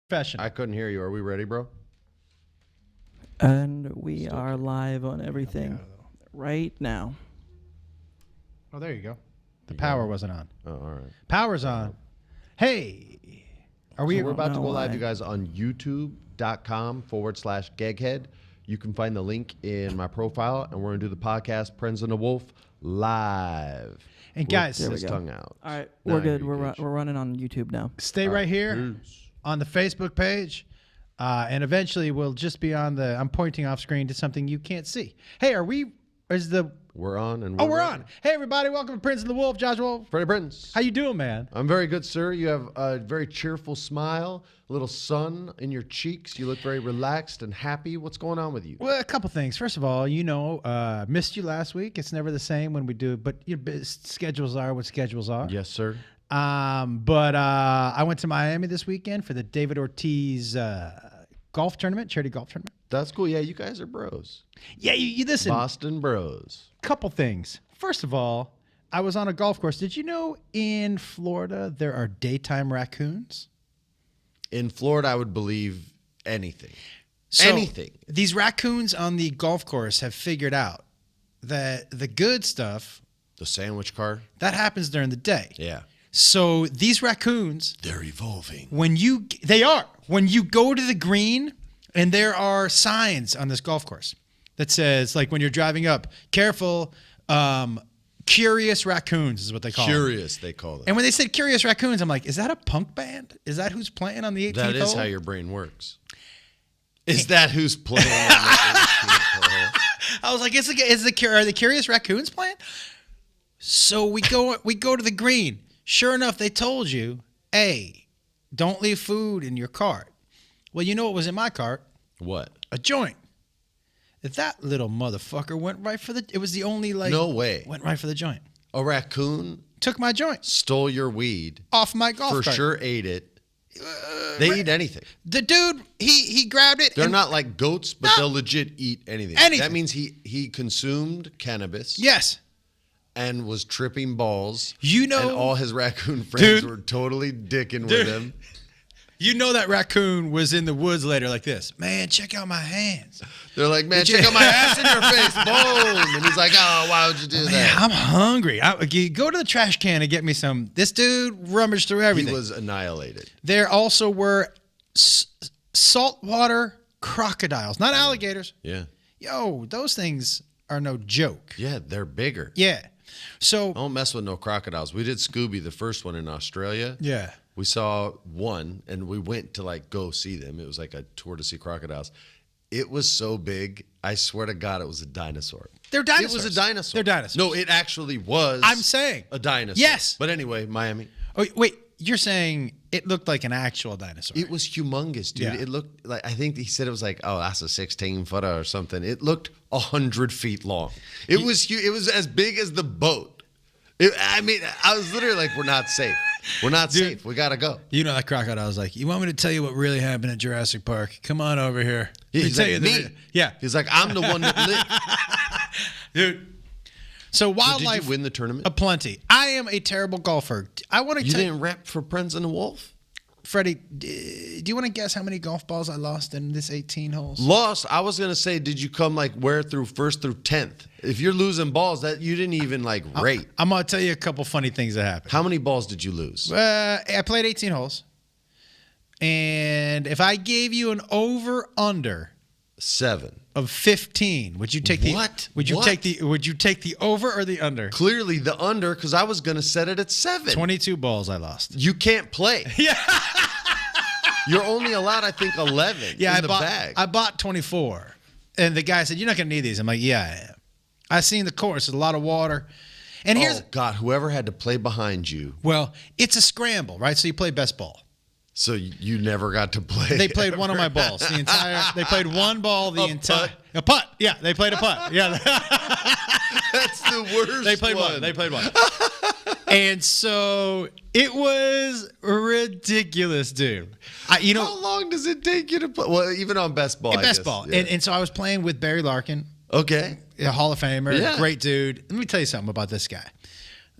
Fashion. I couldn't hear you. Are we ready, bro? And we are live on everything right now. Oh, there you go. The power wasn't on. Oh, all right. Power's on. Hey. We're about to go live, why. you guys, on youtube.com/Geghead. You can find the link in my profile, and we're going to do the podcast, Prinze The Wolf, live. And guys, There we His go. tongue out. All right, Now we're good. you're We're running on YouTube now. stay right here on the Facebook page. And eventually we'll just be on the, I'm pointing off screen to something you can't see. Hey, We're on, and we're ready. on. Hey, everybody. Welcome to Prinze The Wolf. Josh Wolf. Freddie Prinze. How you doing, man? I'm very good, sir. You have a very cheerful smile, a little sun in your cheeks. You look very relaxed and happy. What's going on with you? Well, a couple things. First of all, missed you last week. It's never the same when we do, but schedules are what schedules are. Yes, sir. But I went to Miami this weekend for the David Ortiz golf tournament, charity golf tournament. That's cool. Yeah, you guys are bros. Yeah, you listen. Boston bros. Couple things. First of all, I was on a golf course. Did you know in Florida there are daytime raccoons? In Florida, I would believe anything. So Anything. These raccoons on the golf course have figured out that the good stuff, The sandwich car? that happens during the day. Yeah. So these raccoons, They're evolving. when you go to the green, and there are signs on this golf course that says, like when you're driving up, careful, curious raccoons is what they call them. Curious, they call them. And when they said curious raccoons, I'm like, is that a punk band? Is that who's playing on the 18th hole? That is how your brain works. Is that who's playing on the 18th hole? I was like, are the curious raccoons playing? So we go to the green. Sure enough, they told you, hey, don't leave food in your cart. Well, you know what was in my cart? What? A joint. That little motherfucker went right for it was the only, No way. went right for the joint. A raccoon Took my joint stole your weed. off my golf For cart. sure ate it. They eat anything. The dude, he grabbed it. They're and- not like goats, but No. they'll legit eat anything. Anything. That means he consumed cannabis. Yes. And was tripping balls. You know. And all his raccoon friends Dude. were totally dicking Dude. with him. You know that raccoon was in the woods later like this. Man, check out my hands. They're like, man, Did you- check out my ass in your face. Boom. And he's like, oh, why would you do Man, that? I'm hungry. You go to the trash can and get me some. This dude rummaged through He everything. was annihilated. There also were saltwater crocodiles, not alligators. Yeah. Yo, those things are no joke. Yeah, they're bigger. Yeah. So, Don't mess with no crocodiles. We did Scooby, the first one in Australia. yeah. We saw one, and we went to like go see them. It was like a tour to see crocodiles. It was so big. I swear to God, it was a dinosaur. They're dinosaurs. It was a dinosaur. They're dinosaurs. No, it actually was. I'm saying. A dinosaur. Yes. But anyway, Miami. Oh, wait, you're saying it looked like an actual dinosaur. It was humongous, dude. Yeah. It looked like, I think he said it was like, oh, that's a 16-footer or something. It looked 100 feet long. It was huge. It was as big as the boat. I was literally like, we're not safe. We're not safe. We got to go. You know that crocodile was like, you want me to tell you what really happened at Jurassic Park? Come on over here. Let me He's tell like, you me? Yeah. He's like, I'm the one that lived. Dude. So wildlife. Did you win the tournament? Aplenty. I am a terrible golfer. I want to You tell didn't rep for Prinze The Wolf? Freddie, do you want to guess how many golf balls I lost in this 18 holes? Lost. I was gonna say, did you come like where through first through 10th? If you're losing balls, that you didn't even like rate. I'm going to tell you a couple funny things that happened. How many balls did you lose? I played 18 holes. And if I gave you an over-under 7. of 15, would you take the What? Would you What? take the over or the under? Clearly the under, because I was gonna set it at 7. 22 balls I lost. You can't play. Yeah. You're only allowed, I think, 11 Yeah, in the bag. I bought 24. And the guy said, "You're not going to need these." I'm like, "Yeah, I am." I seen the course, there's a lot of water. And here's Oh God, whoever had to play behind you, well, it's a scramble, right? So you play best ball. so you never got to play. They played one of my balls. They played one ball the entire putt? a putt. Yeah, they played a putt. Yeah. That's the worst. They played one. They played one. And so it was ridiculous, dude. How long does it take you to play? Well, even on best ball. I best guess. ball. Yeah. And so I was playing with Barry Larkin, Okay. a Hall of Famer, Yeah. great dude. Let me tell you something about this guy.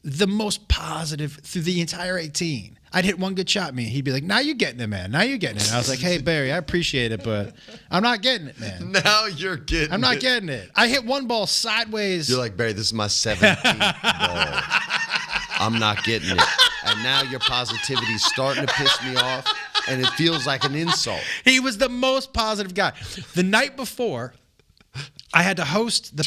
The most positive through the entire 18. I'd hit one good shot, he'd be like, now you're getting it, man. Now you're getting it. I was like, hey, Barry, I appreciate it, but I'm not getting it, man. Now you're getting I'm not getting it. I hit one ball sideways. You're like, Barry, this is my 17th ball. I'm not getting it. And now your positivity's starting to piss me off, and it feels like an insult. He was the most positive guy. The night before, I had to host the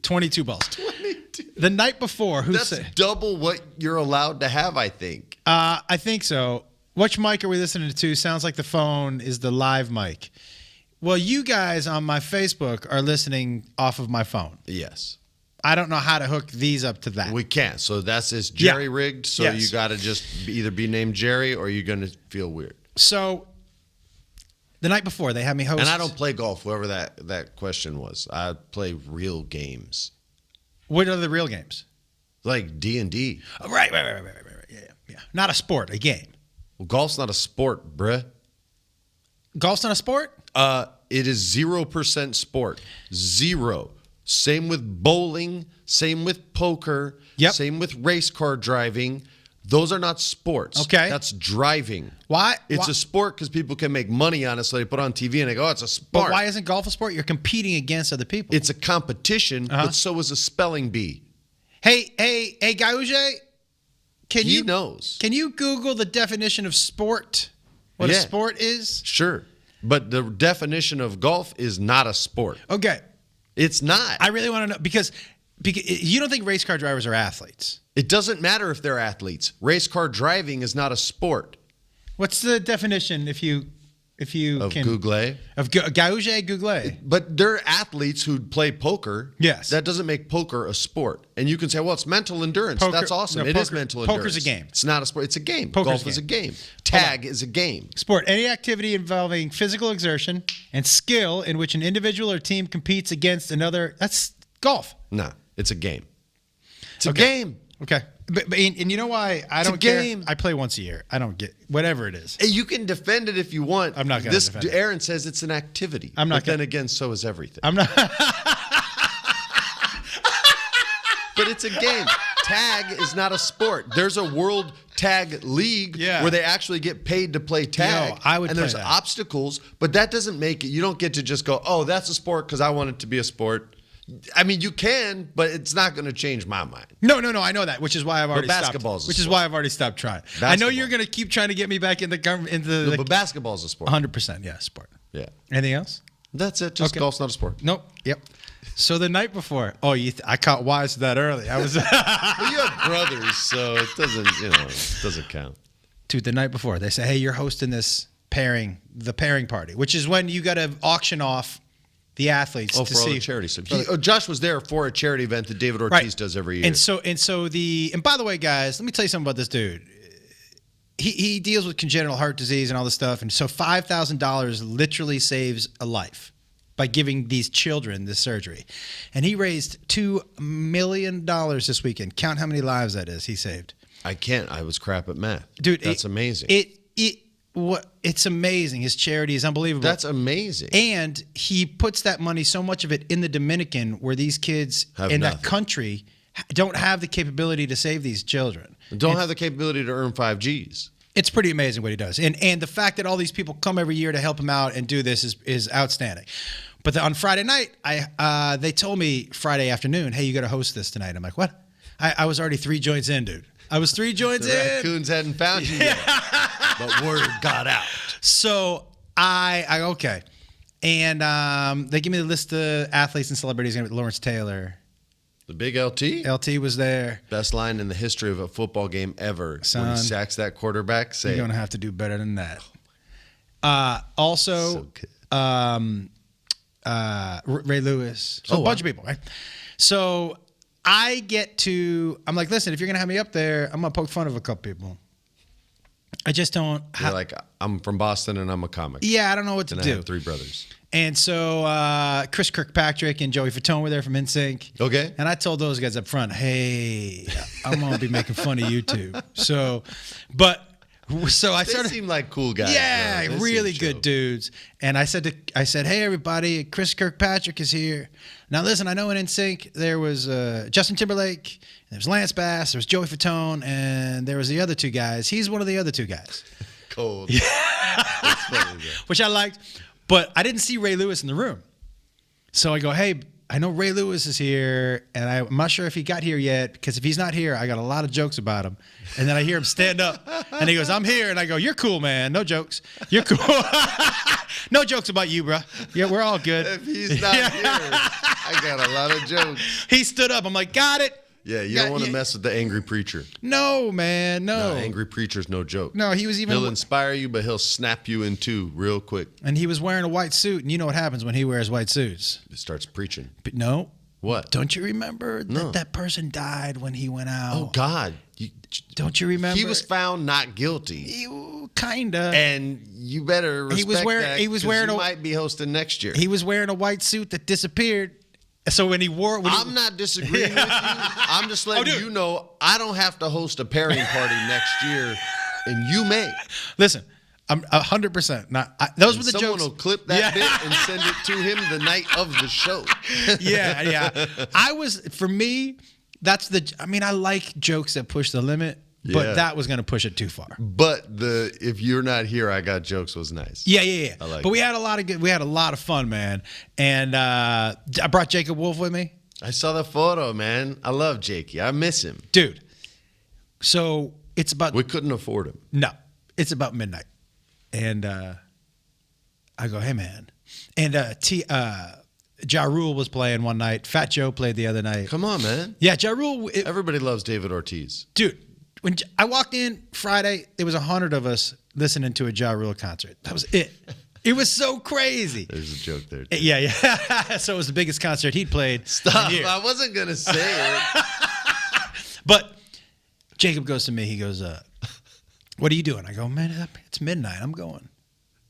22 balls. 22. The night before, That's double what you're allowed to have, I think. I think so. Which mic are we listening to? Sounds like the phone is the live mic. Well, you guys on my Facebook are listening off of my phone. Yes. I don't know how to hook these up to that. We can't. So that's just jerry-rigged. So Yes. you got to just either be named Jerry or you're going to feel weird. So the night before, they had me host. And I don't play golf, whoever that question was. I play real games. What are the real games? Like D&D. Oh, right. Yeah. Not a sport, a game. Well, golf's not a sport, bruh. Golf's not a sport? It is 0% sport. 0. Same with bowling. Same with poker. Yep. Same with race car driving. Those are not sports. Okay. That's driving. Why? It's a sport because people can make money on it, so they put it on TV and they go, oh, it's a sport. But why isn't golf a sport? You're competing against other people. It's a competition, but so is a spelling bee. Hey, Gauge, He knows. Can you Google the definition of sport? What a sport is? Sure. But the definition of golf is not a sport. Okay. It's not. I really want to know because you don't think race car drivers are athletes. It doesn't matter if they're athletes. Race car driving is not a sport. What's the definition if you Of can Google. of Gauge Google? But they're athletes who play poker. Yes. That doesn't make poker a sport. And you can say, well, it's mental endurance. Poker- That's awesome. no, It is poker- mental endurance. poker's a game. It's not a sport. It's a game. Poker's Golf a is a game. game. Tag is a game. Sport, any activity involving physical exertion and skill in which an individual or team competes against another. That's golf. No, it's a game. It's a Okay. game. Okay. But and you know why I It's a don't care? game. I play once a year. I don't get whatever it is. Hey, you can defend it if you want. I'm not gonna defend it. Aaron says it's an activity. I'm not But then gonna- again, so is everything. I'm not. But it's a game. Tag is not a sport. There's a World Tag League Yeah. where they actually get paid to play tag. Yo, I would and play there's that. obstacles, but that doesn't make it. You don't get to just go, oh, that's a sport because I want it to be a sport. I mean, you can, but it's not going to change my mind. No. I know that, which is why I've already basketball's stopped. a Which is sport. why I've already stopped trying. I know Basketball. you're going to keep trying to get me back into No, but basketball's a sport. 100%. Yeah, sport. Yeah. Anything else? That's it. Just Okay. golf's not a sport. Nope. Yep. So the night before, I caught wise that early. I was, Well, you have brothers, so it doesn't count. dude. The night before, they say, "Hey, you're hosting this the pairing party," which is when you got to auction off the athletes Oh, to for all see the charity stuff. Josh was there for a charity event that David Ortiz does every year. And by the way, guys, let me tell you something about this dude. He deals with congenital heart disease and all this stuff, and so $5,000 literally saves a life by giving these children this surgery. And he raised $2 million this weekend. Count how many lives that is he saved. I can't. I was crap at math. Dude, that's amazing. It's amazing. His charity is unbelievable. That's amazing. And he puts that money, so much of it, in the Dominican, where these kids Have in nothing. that country don't have the capability to save these children. Don't have the capability to earn 5 Gs. It's pretty amazing what he does. And the fact that all these people come every year to help him out and do this is outstanding. But on Friday night, they told me Friday afternoon, hey, you got to host this tonight. I'm like, what? I was already 3 joints in, dude. I was 3 joints The in. raccoons hadn't found you yet, but word got out. So I okay. And they give me the list of athletes and celebrities. Lawrence Taylor. The big LT? LT was there. Best line in the history of a football game ever. Son, when he sacks that quarterback, say You're going to have to do better than that. Also, so good. Ray Lewis. So a bunch of people, right? So I'm like, listen, if you're going to have me up there, I'm going to poke fun of a couple people. I just don't. You're like, I'm from Boston and I'm a comic. Yeah, I don't know what to And do. I have 3 brothers. And so Chris Kirkpatrick and Joey Fatone were there from NSYNC. Okay. And I told those guys up front, hey, I'm going to be making fun of you too. So, but So I They started. seem like cool guys. Yeah, though. They really seem good chill. dudes. And I said, hey everybody, Chris Kirkpatrick is here. Now listen, I know in NSYNC there was Justin Timberlake, there was Lance Bass, there was Joey Fatone, and there was the other two guys. He's one of the other two guys, Cold. Yeah. That's funny, though. which I liked. But I didn't see Ray Lewis in the room, so I go, hey. I know Ray Lewis is here, and I'm not sure if he got here yet, because if he's not here, I got a lot of jokes about him. And then I hear him stand up, and he goes, I'm here. And I go, you're cool, man. No jokes. You're cool. No jokes about you, bro. Yeah, we're all good. If he's not here, I got a lot of jokes. He stood up. I'm like, got it. Yeah, you don't want to mess with the angry preacher. No, man, no. Angry preacher's no joke. No, he was even. He'll inspire you, but he'll snap you in two real quick. And he was wearing a white suit, and you know what happens when he wears white suits. It starts preaching. But no. What? Don't you remember No. that person died when he went out? Oh, God. Don't you remember? He was found not guilty. You kinda. And you better respect that. He was wearing you a. might be hosting next year. He was wearing a white suit that disappeared. So when he wore, I'm not disagreeing with you. I'm just letting you know I don't have to host a pairing party next year, and you may. Listen, I'm 100%. Not those were the Someone jokes. will clip that bit and send it to him the night of the show. Yeah. For me, that's the. I mean, I like jokes that push the limit, but Yeah. that was going to push it too far. But if you're not here, I got jokes was nice. Yeah. I like But it. we had a lot of fun, man. And I brought Jacob Wolf with me, I saw the photo, man. I love Jakey. I miss him. dude. So it's about We couldn't afford him. no, it's about midnight, and I go, hey man, and Ja Rule was playing one night. Fat Joe played the other night. Come on, man. Yeah, Ja Rule. Everybody loves David Ortiz. Dude, when I walked in Friday, there was 100 of us listening to a Ja Rule concert. That was it. It was so crazy. There's a joke there, too. Yeah. So it was the biggest concert he'd played. Stop. in years. I wasn't going to say it. But Jacob goes to me. He goes, what are you doing? I go, man, it's midnight. I'm going.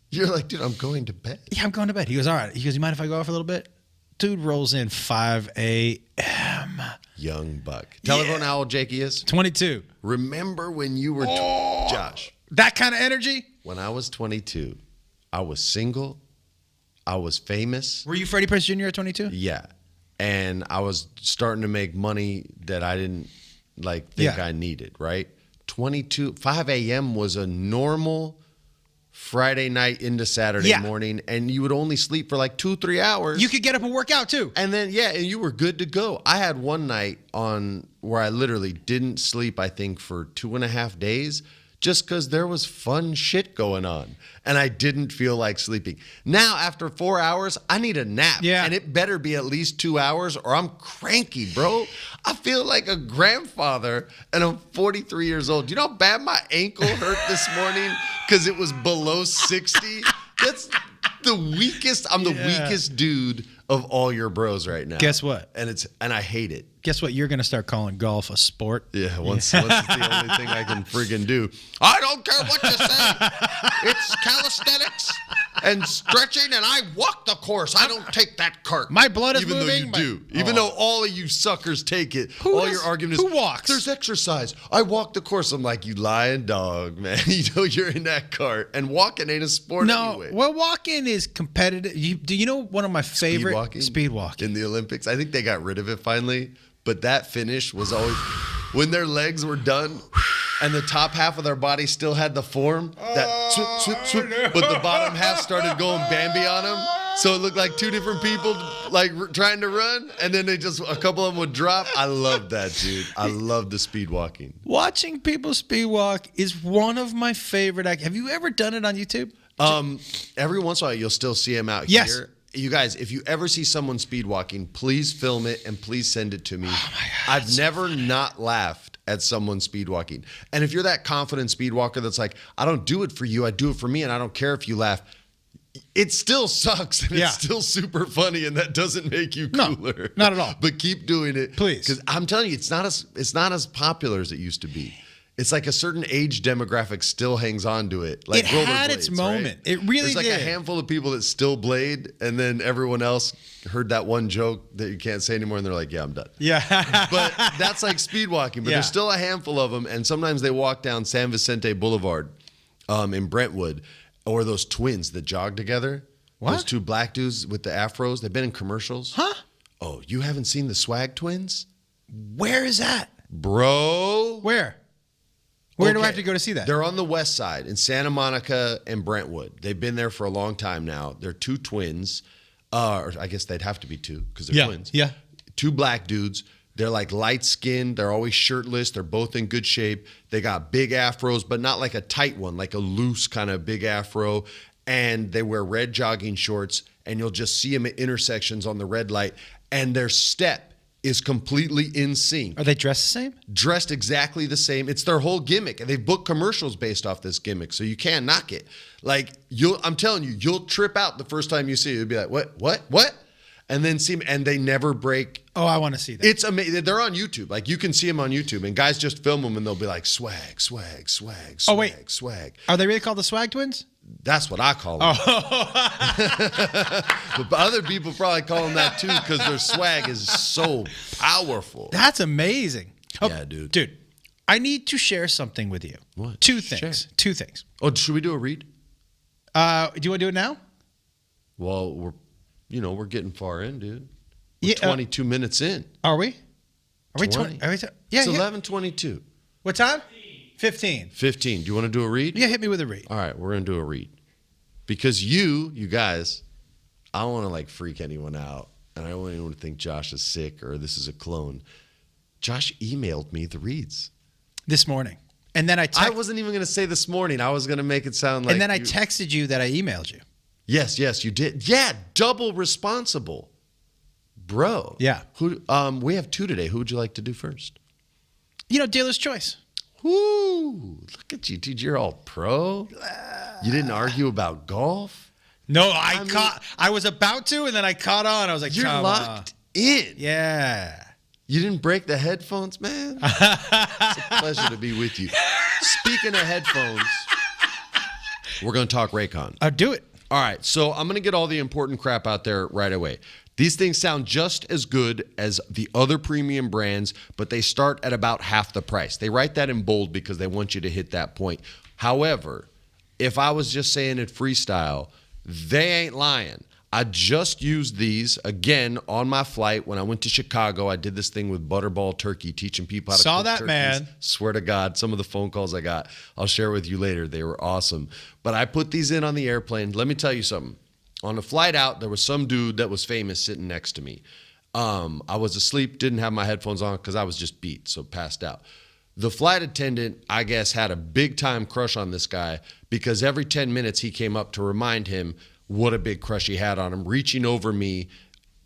You're like, dude, I'm going to bed. Yeah, I'm going to bed. He goes, all right. He goes, you mind if I go off a little bit? Dude rolls in 5 a.m. Young buck. Tell everyone how old Jakey is. 22. Remember when you were, Josh, That kind of energy? when I was 22, I was single. I was famous. Were you Freddie Prinze Jr. at 22? Yeah. And I was starting to make money that I didn't think I needed, right? 5 a.m. was a normal Friday night into Saturday morning, and you would only sleep for like 2-3 hours. You could get up and work out too. And then, and you were good to go. I had one night where I literally didn't sleep, I think, for 2.5 days, just because there was fun shit going on. And I didn't feel like sleeping. Now, after 4 hours, I need a nap. Yeah. And it better be at least 2 hours or I'm cranky, bro. I feel like a grandfather and I'm 43 years old. Do you know how bad my ankle hurt this morning because it was below 60? That's the weakest. I'm the weakest dude of all your bros right now. Guess what? And I hate it. Guess what? You're going to start calling golf a sport. Yeah, once it's the only thing I can friggin' do. I don't care what you say. It's calisthenics and stretching, and I walk the course. I don't take that cart. My blood is even moving. Though you do. Even though all of you suckers take it. Your argument is, who walks? There's exercise. I walk the course. I'm like, you lying dog, man. You know you're in that cart. And walking ain't a sport anyway. Well, walking is competitive. Do you know one of my favorite? Speed walking. In the Olympics. I think they got rid of it finally. But that finish was always when their legs were done and the top half of their body still had the form, that swoop, but the bottom half started going Bambi on them. So it looked like two different people trying to run, and then a couple of them would drop. I love that, dude. I love the speed walking. Watching people speed walk is one of my favorite. Have you ever done it on YouTube? Every once in a while, you'll still see them out here. You guys, if you ever see someone speed walking, please film it and please send it to me. Oh my God, I've never not laughed at someone speed walking. And if you're that confident speed walker that's like, I don't do it for you, I do it for me, and I don't care if you laugh. It still sucks, and it's still super funny, and that doesn't make you cooler. No, not at all. But keep doing it, please, because I'm telling you, it's not as popular as it used to be. It's like a certain age demographic still hangs on to it. Like it had its moment. Right? It really There's like did. a handful of people that still blade, and then everyone else heard that one joke that you can't say anymore, and they're like, yeah, I'm done. Yeah. But that's like speed walking. But there's still a handful of them, and sometimes they walk down San Vicente Boulevard. in Brentwood, or those twins that jog together. What? Those two black dudes with the afros. They've been in commercials. Huh? Oh, you haven't seen the Swag Twins? Where is that? Bro. Where? Where do I Okay. have to go to see that? They're on the west side in Santa Monica and Brentwood. They've been there for a long time now. They're two twins. Or I guess they'd have to be two because they're twins. Yeah. Two black dudes. They're like light skinned. They're always shirtless. They're both in good shape. They got big afros, but not like a tight one, like a loose kind of big afro. And they wear red jogging shorts, and you'll just see them at intersections on the red light. And their step is completely in sync. Are they dressed the same? Dressed exactly the same. It's their whole gimmick. And they've booked commercials based off this gimmick, so you can't knock it. Like, I'm telling you, you'll trip out the first time you see it. You'll be like, what? And then see them, and they never break. Oh, I want to see that. It's amazing. They're on YouTube. Like, you can see them on YouTube, and guys just film them, and they'll be like, swag, swag, swag, swag, Oh, wait. swag. Are they really called the Swag Twins? That's what I call them. But other people probably call them that too because their swag is so powerful. That's amazing. Oh, Yeah, dude. Dude, I need to share something with you. What? Two things. Share. Two things. Oh, should we do a read? Do you want to do it now? Well, we're getting far in, dude. We're Yeah, 22 minutes in. Are we? Are we 20. 20? Yeah, It's yeah. 11:22. What time? 15. 15. Do you want to do a read? Yeah, hit me with a read. All right, we're going to do a read. Because you guys, I don't want to like freak anyone out. And I don't want anyone to think Josh is sick or this is a clone. Josh emailed me the reads. This morning. And then I wasn't even going to say this morning. I was going to make it sound like. And then I texted you that I emailed you. Yes, you did. Yeah, double responsible. Bro. Yeah. We have two today. Who would you like to do first? Dealer's choice. Woo! Look at you, dude. You're all pro. You didn't argue about golf. No, I was about to, and then I caught on. I was like, You're come locked in. Yeah. You didn't break the headphones, man. It's a pleasure to be with you. Speaking of headphones, we're going to talk Raycon. I'll do it. All right, so I'm going to get all the important crap out there right away. These things sound just as good as the other premium brands, but they start at about half the price. They write that in bold because they want you to hit that point. However, if I was just saying it freestyle, they ain't lying. I just used these again on my flight when I went to Chicago. I did this thing with Butterball Turkey, teaching people how to Saw cook that, turkeys. man. Swear to God, some of the phone calls I got, I'll share with you later. They were awesome. But I put these in on the airplane. Let me tell you something. On the flight out, there was some dude that was famous sitting next to me. I was asleep, didn't have my headphones on because I was just beat, so passed out. The flight attendant, I guess, had a big time crush on this guy because every 10 minutes he came up to remind him what a big crush he had on him, reaching over me,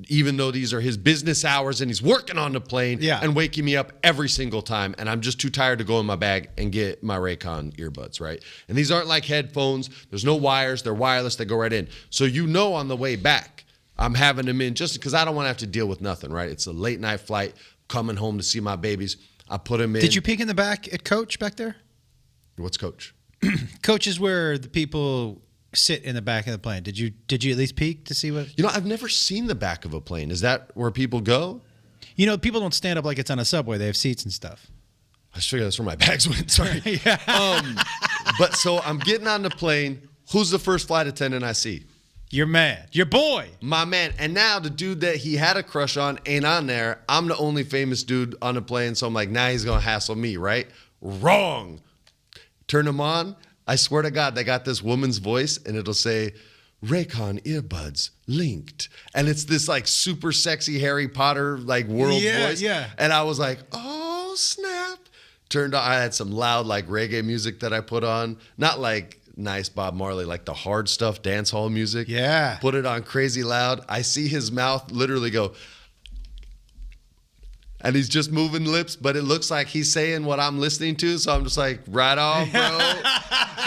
even though these are his business hours and he's working on the plane and waking me up every single time. And I'm just too tired to go in my bag and get my Raycon earbuds, right? And these aren't like headphones. There's no wires. They're wireless. They go right in. So on the way back, I'm having them in just because I don't want to have to deal with nothing, right? It's a late night flight, coming home to see my babies. I put them in. Did you peek in the back at Coach back there? What's Coach? Coach is where the people sit in the back of the plane. Did you at least peek to see what? I've never seen the back of a plane. Is that where people go? People don't stand up like it's on a subway. They have seats and stuff. I just figured that's where my bags went. Sorry. But so I'm getting on the plane. Who's the first flight attendant I see? Your man. Your boy. My man. And now the dude that he had a crush on ain't on there. I'm the only famous dude on the plane. So I'm like, now he's going to hassle me, right? Wrong. Turn them on. I swear to God, they got this woman's voice, and it'll say, Raycon earbuds linked. And it's this like super sexy Harry Potter like world voice. Yeah. And I was like, oh, snap. Turned on. I had some loud like reggae music that I put on. Not like nice Bob Marley, like the hard stuff, dance hall music. Yeah. Put it on crazy loud. I see his mouth literally go, and he's just moving lips, but it looks like he's saying what I'm listening to. So I'm just like, right on, bro.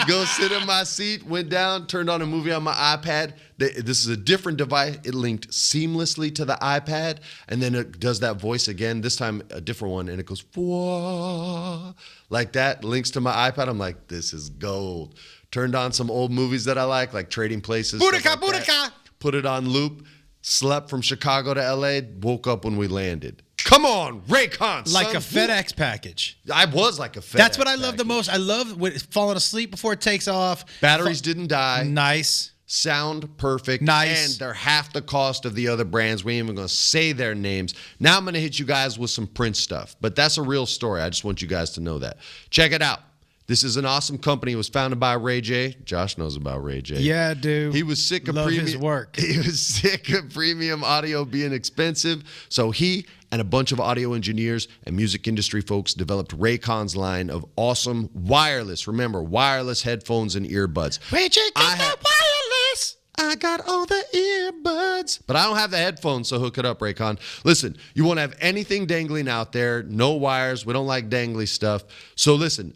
Go sit in my seat, went down, turned on a movie on my iPad. This is a different device. It linked seamlessly to the iPad. And then it does that voice again, this time a different one. And it goes, whoa, like that, links to my iPad. I'm like, this is gold. Turned on some old movies that I like Trading Places. Boudica, Boudica. Put it on loop. Slept from Chicago to LA. Woke up when we landed. Come on, Raycon. Like son. a FedEx package. I was like a FedEx. That's what I love the most. I love falling asleep before it takes off. Batteries didn't die. Nice. Sound perfect. Nice. And they're half the cost of the other brands. We ain't even going to say their names. Now I'm going to hit you guys with some Prince stuff. But that's a real story. I just want you guys to know that. Check it out. This is an awesome company. It was founded by Ray J. Josh knows about Ray J. Yeah, dude. He was sick of Love premium his work. He was sick of premium audio being expensive. So he and a bunch of audio engineers and music industry folks developed Raycon's line of awesome wireless. Remember, wireless headphones and earbuds. Ray J got wireless. I got all the earbuds. But I don't have the headphones, so hook it up, Raycon. Listen, you won't have anything dangling out there. No wires. We don't like dangly stuff. So listen,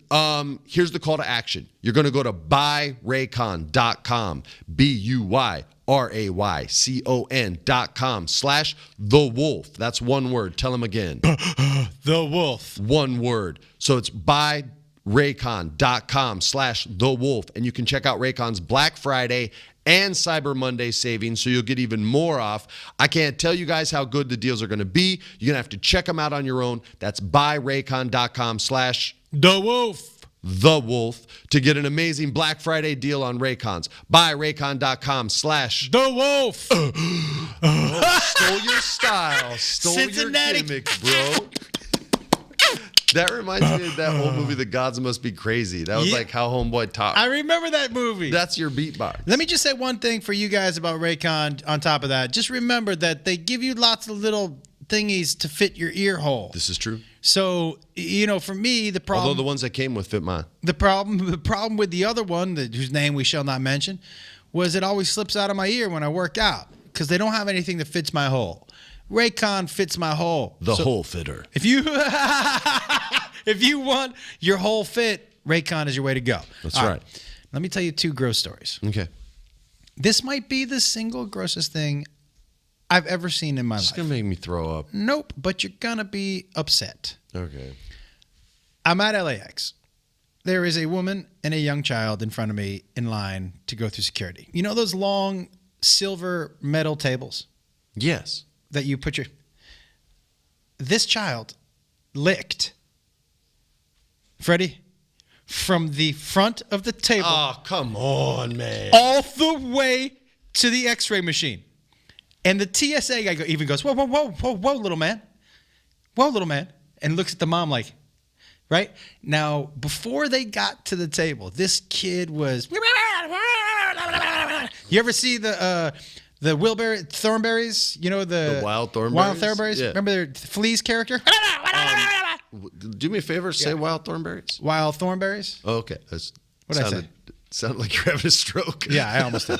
here's the call to action. You're going to go to buyraycon.com, BUYRAYCON.com/The Wolf. That's one word. Tell them again. The Wolf. One word. So it's buyraycon.com/The Wolf. And you can check out Raycon's Black Friday and Cyber Monday savings, so you'll get even more off. I can't tell you guys how good the deals are going to be. You're going to have to check them out on your own. That's buyraycon.com/The Wolf to get an amazing Black Friday deal on Raycons. Buyraycon.com/The Wolf. Stole your style. Stole Cincinnati. your gimmick, bro. That reminds me of that whole movie, The Gods Must Be Crazy. That was like how Homeboy talked. I remember that movie. That's your beatbox. Let me just say one thing for you guys about Raycon on top of that. Just remember that they give you lots of little thingies to fit your ear hole. This is true. So, for me, the problem... Although the ones that came with fit mine. The problem with the other one, whose name we shall not mention, was it always slips out of my ear when I work out because they don't have anything that fits my hole. Raycon fits my hole. The hole fitter. If you want your whole fit, Raycon is your way to go. That's right. Let me tell you 2 gross stories. Okay. This might be the single grossest thing I've ever seen in my life. It's going to make me throw up. Nope, but you're going to be upset. Okay. I'm at LAX. There is a woman and a young child in front of me in line to go through security. You know those long silver metal tables Yes. that you put your... This child licked, Freddie, from the front of the table... Oh, come on, man. all the way to the x-ray machine. And the TSA guy even goes, whoa, whoa, whoa, whoa, whoa, little man. Whoa, little man. And looks at the mom like, right? Now, before they got to the table, this kid was... You ever see the Thornberries? You know, the Wild Thornberries? Wild Thornberries? Yeah. Remember the Flea's character? Do me a favor, say Wild Thornberries. Wild Thornberries? Oh, okay. What'd I say? Sounded like you're having a stroke. Yeah, I almost did.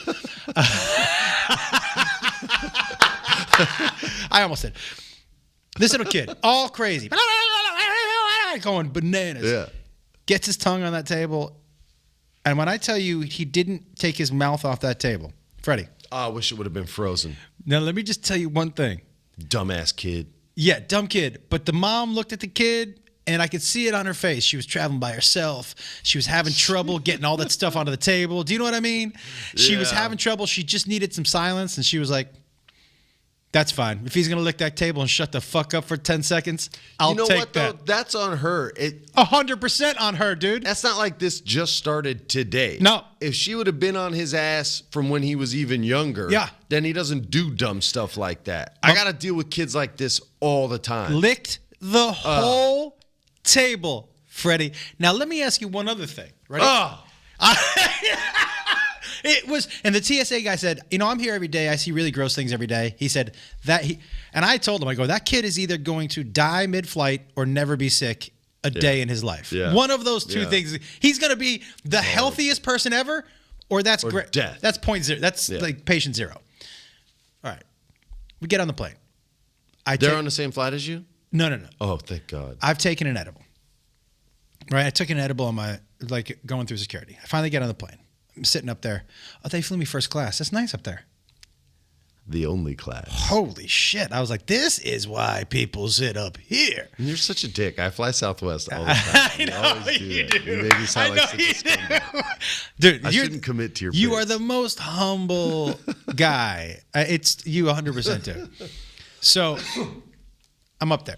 I almost did. This little kid, all crazy, going bananas. Yeah. Gets his tongue on that table, and when I tell you he didn't take his mouth off that table, Freddie. Oh, I wish it would have been frozen. Now let me just tell you one thing. Dumbass kid. Yeah, dumb kid. But the mom looked at the kid, and I could see it on her face. She was traveling by herself. She was having trouble getting all that stuff onto the table. Do you know what I mean? She was having trouble. She just needed some silence, and she was like, that's fine. If he's going to lick that table and shut the fuck up for 10 seconds, I'll take that. Though? That's on her. 100% on her, dude. That's not like this just started today. No. If she would have been on his ass from when he was even younger, then he doesn't do dumb stuff like that. I got to deal with kids like this all the time. Licked the whole table, Freddie. Now, let me ask you one other thing. Ready? It was, and the TSA guy said, I'm here every day. I see really gross things every day. He said and I told him, I go, that kid is either going to die mid-flight or never be sick a day in his life. Yeah. One of those two things. He's going to be the healthiest person ever, or that's great. Death. That's point zero. That's like patient zero. All right. We get on the plane. They're on the same flight as you? No. Oh, thank God. I've taken an edible. Right? I took an edible on my, going through security. I finally get on the plane. I'm sitting up there. Oh, they flew me first class. That's nice up there. The only class. Holy shit. I was like, this is why people sit up here. And you're such a dick. I fly Southwest all the time. I know you do. You make me sound like such a scumbag. Dude, I shouldn't commit to your You bits. are the most humble guy. It's you 100% do. So I'm up there,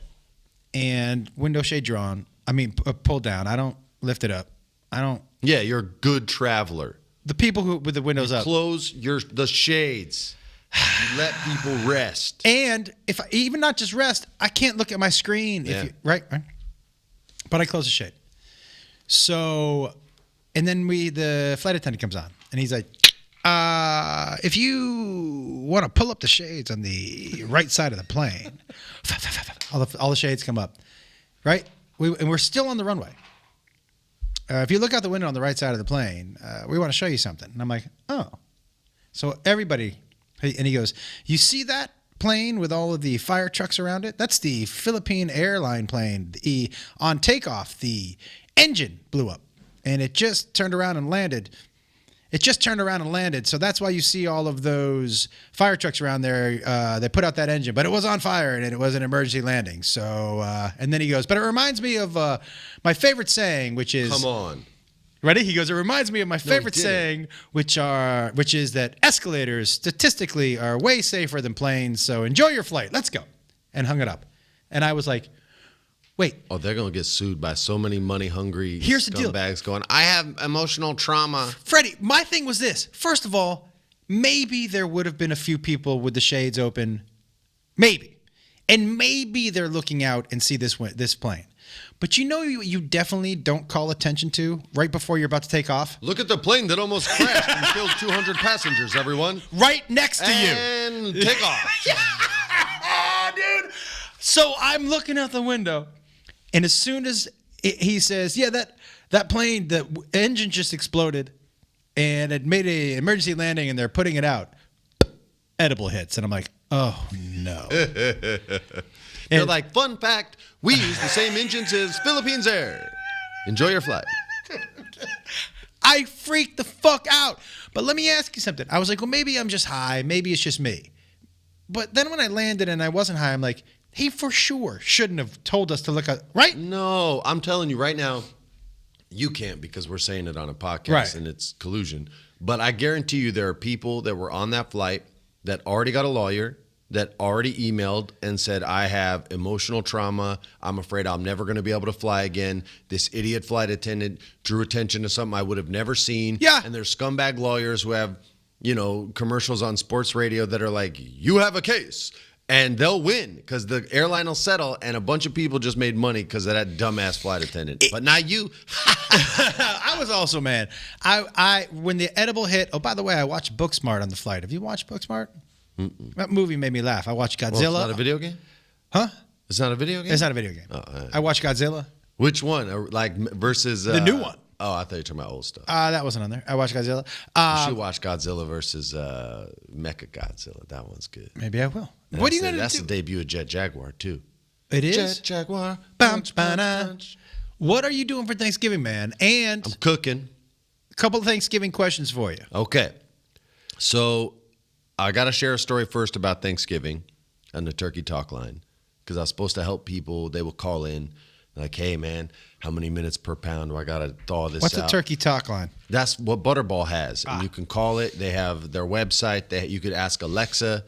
and window shade drawn. I mean, pulled down. I don't lift it up. I don't. Yeah, you're a good traveler. The people who with the windows up. Close the shades. You let people rest. And if I, even not just rest, I can't look at my screen. Yeah. Right. But I close the shade. So, and then the flight attendant comes on, and he's like, if you want to pull up the shades on the right side of the plane, all the shades come up, right? And we're still on the runway. If you look out the window on the right side of the plane, we want to show you something. And I'm like, oh. So everybody, and he goes, you see that plane with all of the fire trucks around it? That's the Philippine airline plane. On takeoff, the engine blew up, and it just turned around and landed. So that's why you see all of those fire trucks around there. They put out that engine, but it was on fire, and it was an emergency landing. So, and then he goes, but it reminds me of my favorite saying, which is... Come on. Ready? He goes, it reminds me of my favorite saying, which is that escalators statistically are way safer than planes, so enjoy your flight. Let's go. And hung it up. And I was like, wait. Oh, they're going to get sued by so many money-hungry scumbags going, I have emotional trauma. Freddie, my thing was this. First of all, maybe there would have been a few people with the shades open. Maybe. And maybe they're looking out and see this plane. But you definitely don't call attention to right before you're about to take off? Look at the plane that almost crashed and killed 200 passengers, everyone. Right next to you. And take off. Dude. So I'm looking out the window, and as soon as he says, yeah, that plane, the engine just exploded, and it made an emergency landing, and they're putting it out, edible hits. And I'm like, oh, no. They're like, fun fact, we use the same engines as Philippines Air. Enjoy your flight. I freaked the fuck out. But let me ask you something. I was like, well, maybe I'm just high. Maybe it's just me. But then when I landed and I wasn't high, I'm like, he for sure shouldn't have told us to look at, right? No, I'm telling you right now, you can't because we're saying it on a podcast right. And it's collusion. But I guarantee you there are people that were on that flight that already got a lawyer, that already emailed and said, I have emotional trauma. I'm afraid I'm never going to be able to fly again. This idiot flight attendant drew attention to something I would have never seen. Yeah. And there's scumbag lawyers who have, commercials on sports radio that are like, you have a case. And they'll win because the airline will settle, and a bunch of people just made money because of that dumbass flight attendant. But not you. I was also mad. I when the edible hit. Oh, by the way, I watched Booksmart on the flight. Have you watched Booksmart? Mm-mm. That movie made me laugh. I watched Godzilla. Well, it's not a video game? Huh? It's not a video game? It's not a video game. Oh, I watched Godzilla. Which one? Like versus the new one. Oh, I thought you were talking about old stuff. That wasn't on there. I watched Godzilla. You should watch Godzilla versus Mecha Godzilla. That one's good. Maybe I will. And what are you going to do? That's the debut of Jet Jaguar, too. It is? Jet Jaguar. Punch. What are you doing for Thanksgiving, man? And I'm cooking. A couple of Thanksgiving questions for you. Okay. So I got to share a story first about Thanksgiving on the Turkey Talk line because I was supposed to help people. They will call in like, hey, man, how many minutes per pound do I got to thaw this What's out? the Turkey Talk line? That's what Butterball has. And you can call it. They have their website. You could ask Alexa,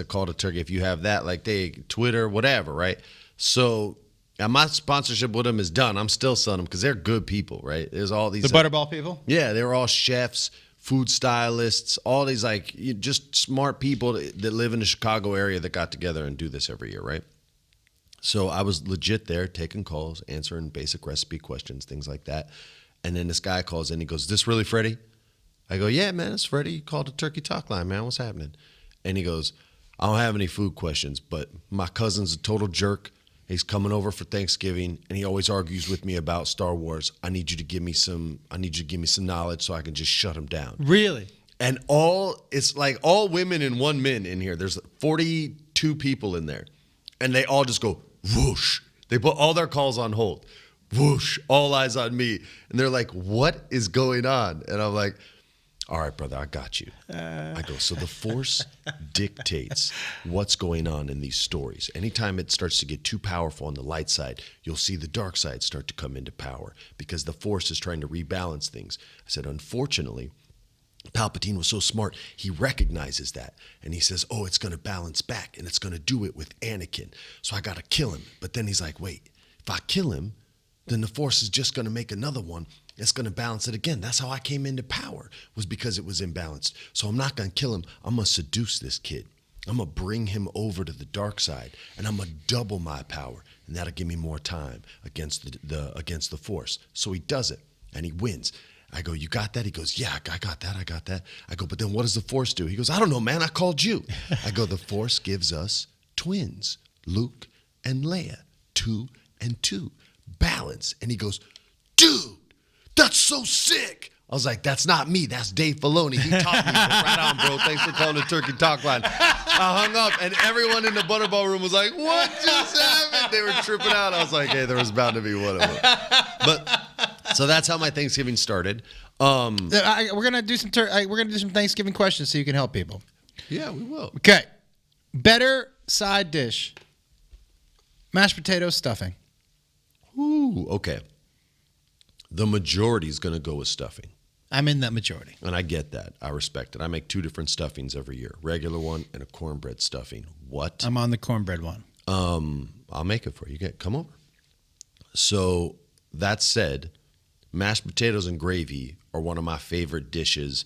call the turkey. If you have that, like Twitter, whatever, right? So my sponsorship with them is done. I'm still selling them because they're good people, right? There's all these. The Butterball people? Yeah, they were all chefs, food stylists, all these just smart people that live in the Chicago area that got together and do this every year, right? So I was legit there taking calls, answering basic recipe questions, things like that. And then this guy calls in. He goes, this really Freddie? I go, yeah, man, it's Freddie. You called the Turkey Talk line, man. What's happening? And he goes, I don't have any food questions, but my cousin's a total jerk. He's coming over for Thanksgiving, and he always argues with me about Star Wars. I need you to give me some knowledge so I can just shut him down. Really? And it's like all women and one man in here. There's 42 people in there. And they all just go, whoosh. They put all their calls on hold. Whoosh. All eyes on me. And they're like, what is going on? And I'm like, all right, brother, I got you. I go, so the Force dictates what's going on in these stories. Anytime it starts to get too powerful on the light side, you'll see the dark side start to come into power because the Force is trying to rebalance things. I said, unfortunately, Palpatine was so smart, he recognizes that. And he says, oh, it's going to balance back, and it's going to do it with Anakin. So I got to kill him. But then he's like, wait, if I kill him, then the Force is just going to make another one. It's going to balance it again. That's how I came into power, was because it was imbalanced. So I'm not going to kill him. I'm going to seduce this kid. I'm going to bring him over to the dark side, and I'm going to double my power, and that'll give me more time against the Force. So he does it, and he wins. I go, you got that? He goes, yeah, I got that. I go, but then what does the Force do? He goes, I don't know, man. I called you. I go, the Force gives us twins, Luke and Leia, 2 and 2, balance. And he goes, dude, that's so sick. I was like, that's not me. That's Dave Filoni. He taught me. Right on, bro. Thanks for calling the Turkey Talk Line. I hung up, and everyone in the Butterball room was like, what just happened? They were tripping out. I was like, hey, there was bound to be one of them. But so that's how my Thanksgiving started. We're gonna do some Thanksgiving questions so you can help people. Yeah, we will. Okay, better side dish: mashed potatoes, stuffing. Ooh, okay. The majority is going to go with stuffing. I'm in that majority. And I get that. I respect it. I make 2 different stuffings every year. Regular one and a cornbread stuffing. What? I'm on the cornbread one. I'll make it for you. Come over. So that said, mashed potatoes and gravy are one of my favorite dishes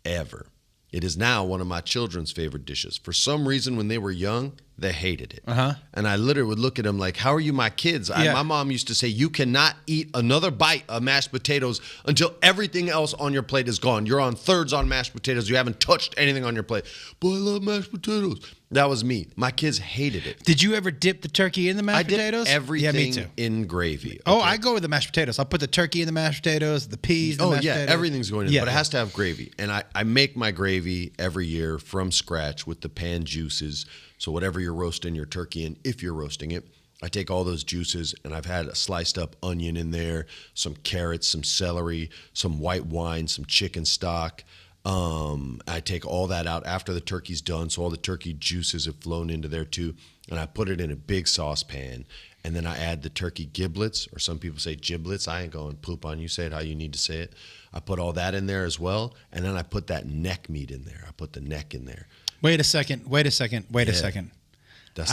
ever. It is now one of my children's favorite dishes. For some reason, when they were young, they hated it. And I literally would look at them like, how are you my kids? My mom used to say, you cannot eat another bite of mashed potatoes until everything else on your plate is gone. You're on thirds on mashed potatoes. You haven't touched anything on your plate. But I love mashed potatoes. That was me. My kids hated it. Did you ever dip the turkey in the mashed potatoes? I dip everything in gravy. Okay? Oh, I go with the mashed potatoes. I'll put the turkey in the mashed potatoes, the peas, the mashed potatoes. Everything's going in, but it has to have gravy. And I make my gravy every year from scratch with the pan juices. So whatever you're roasting your turkey in, if you're roasting it, I take all those juices, and I've had a sliced up onion in there, some carrots, some celery, some white wine, some chicken stock. I take all that out after the turkey's done, so all the turkey juices have flown into there too, and I put it in a big saucepan, and then I add the turkey giblets, or some people say giblets. I ain't going to poop on you. Say it how you need to say it. I put all that in there as well, and then I put that neck meat in there. I put the neck in there. Wait a second. I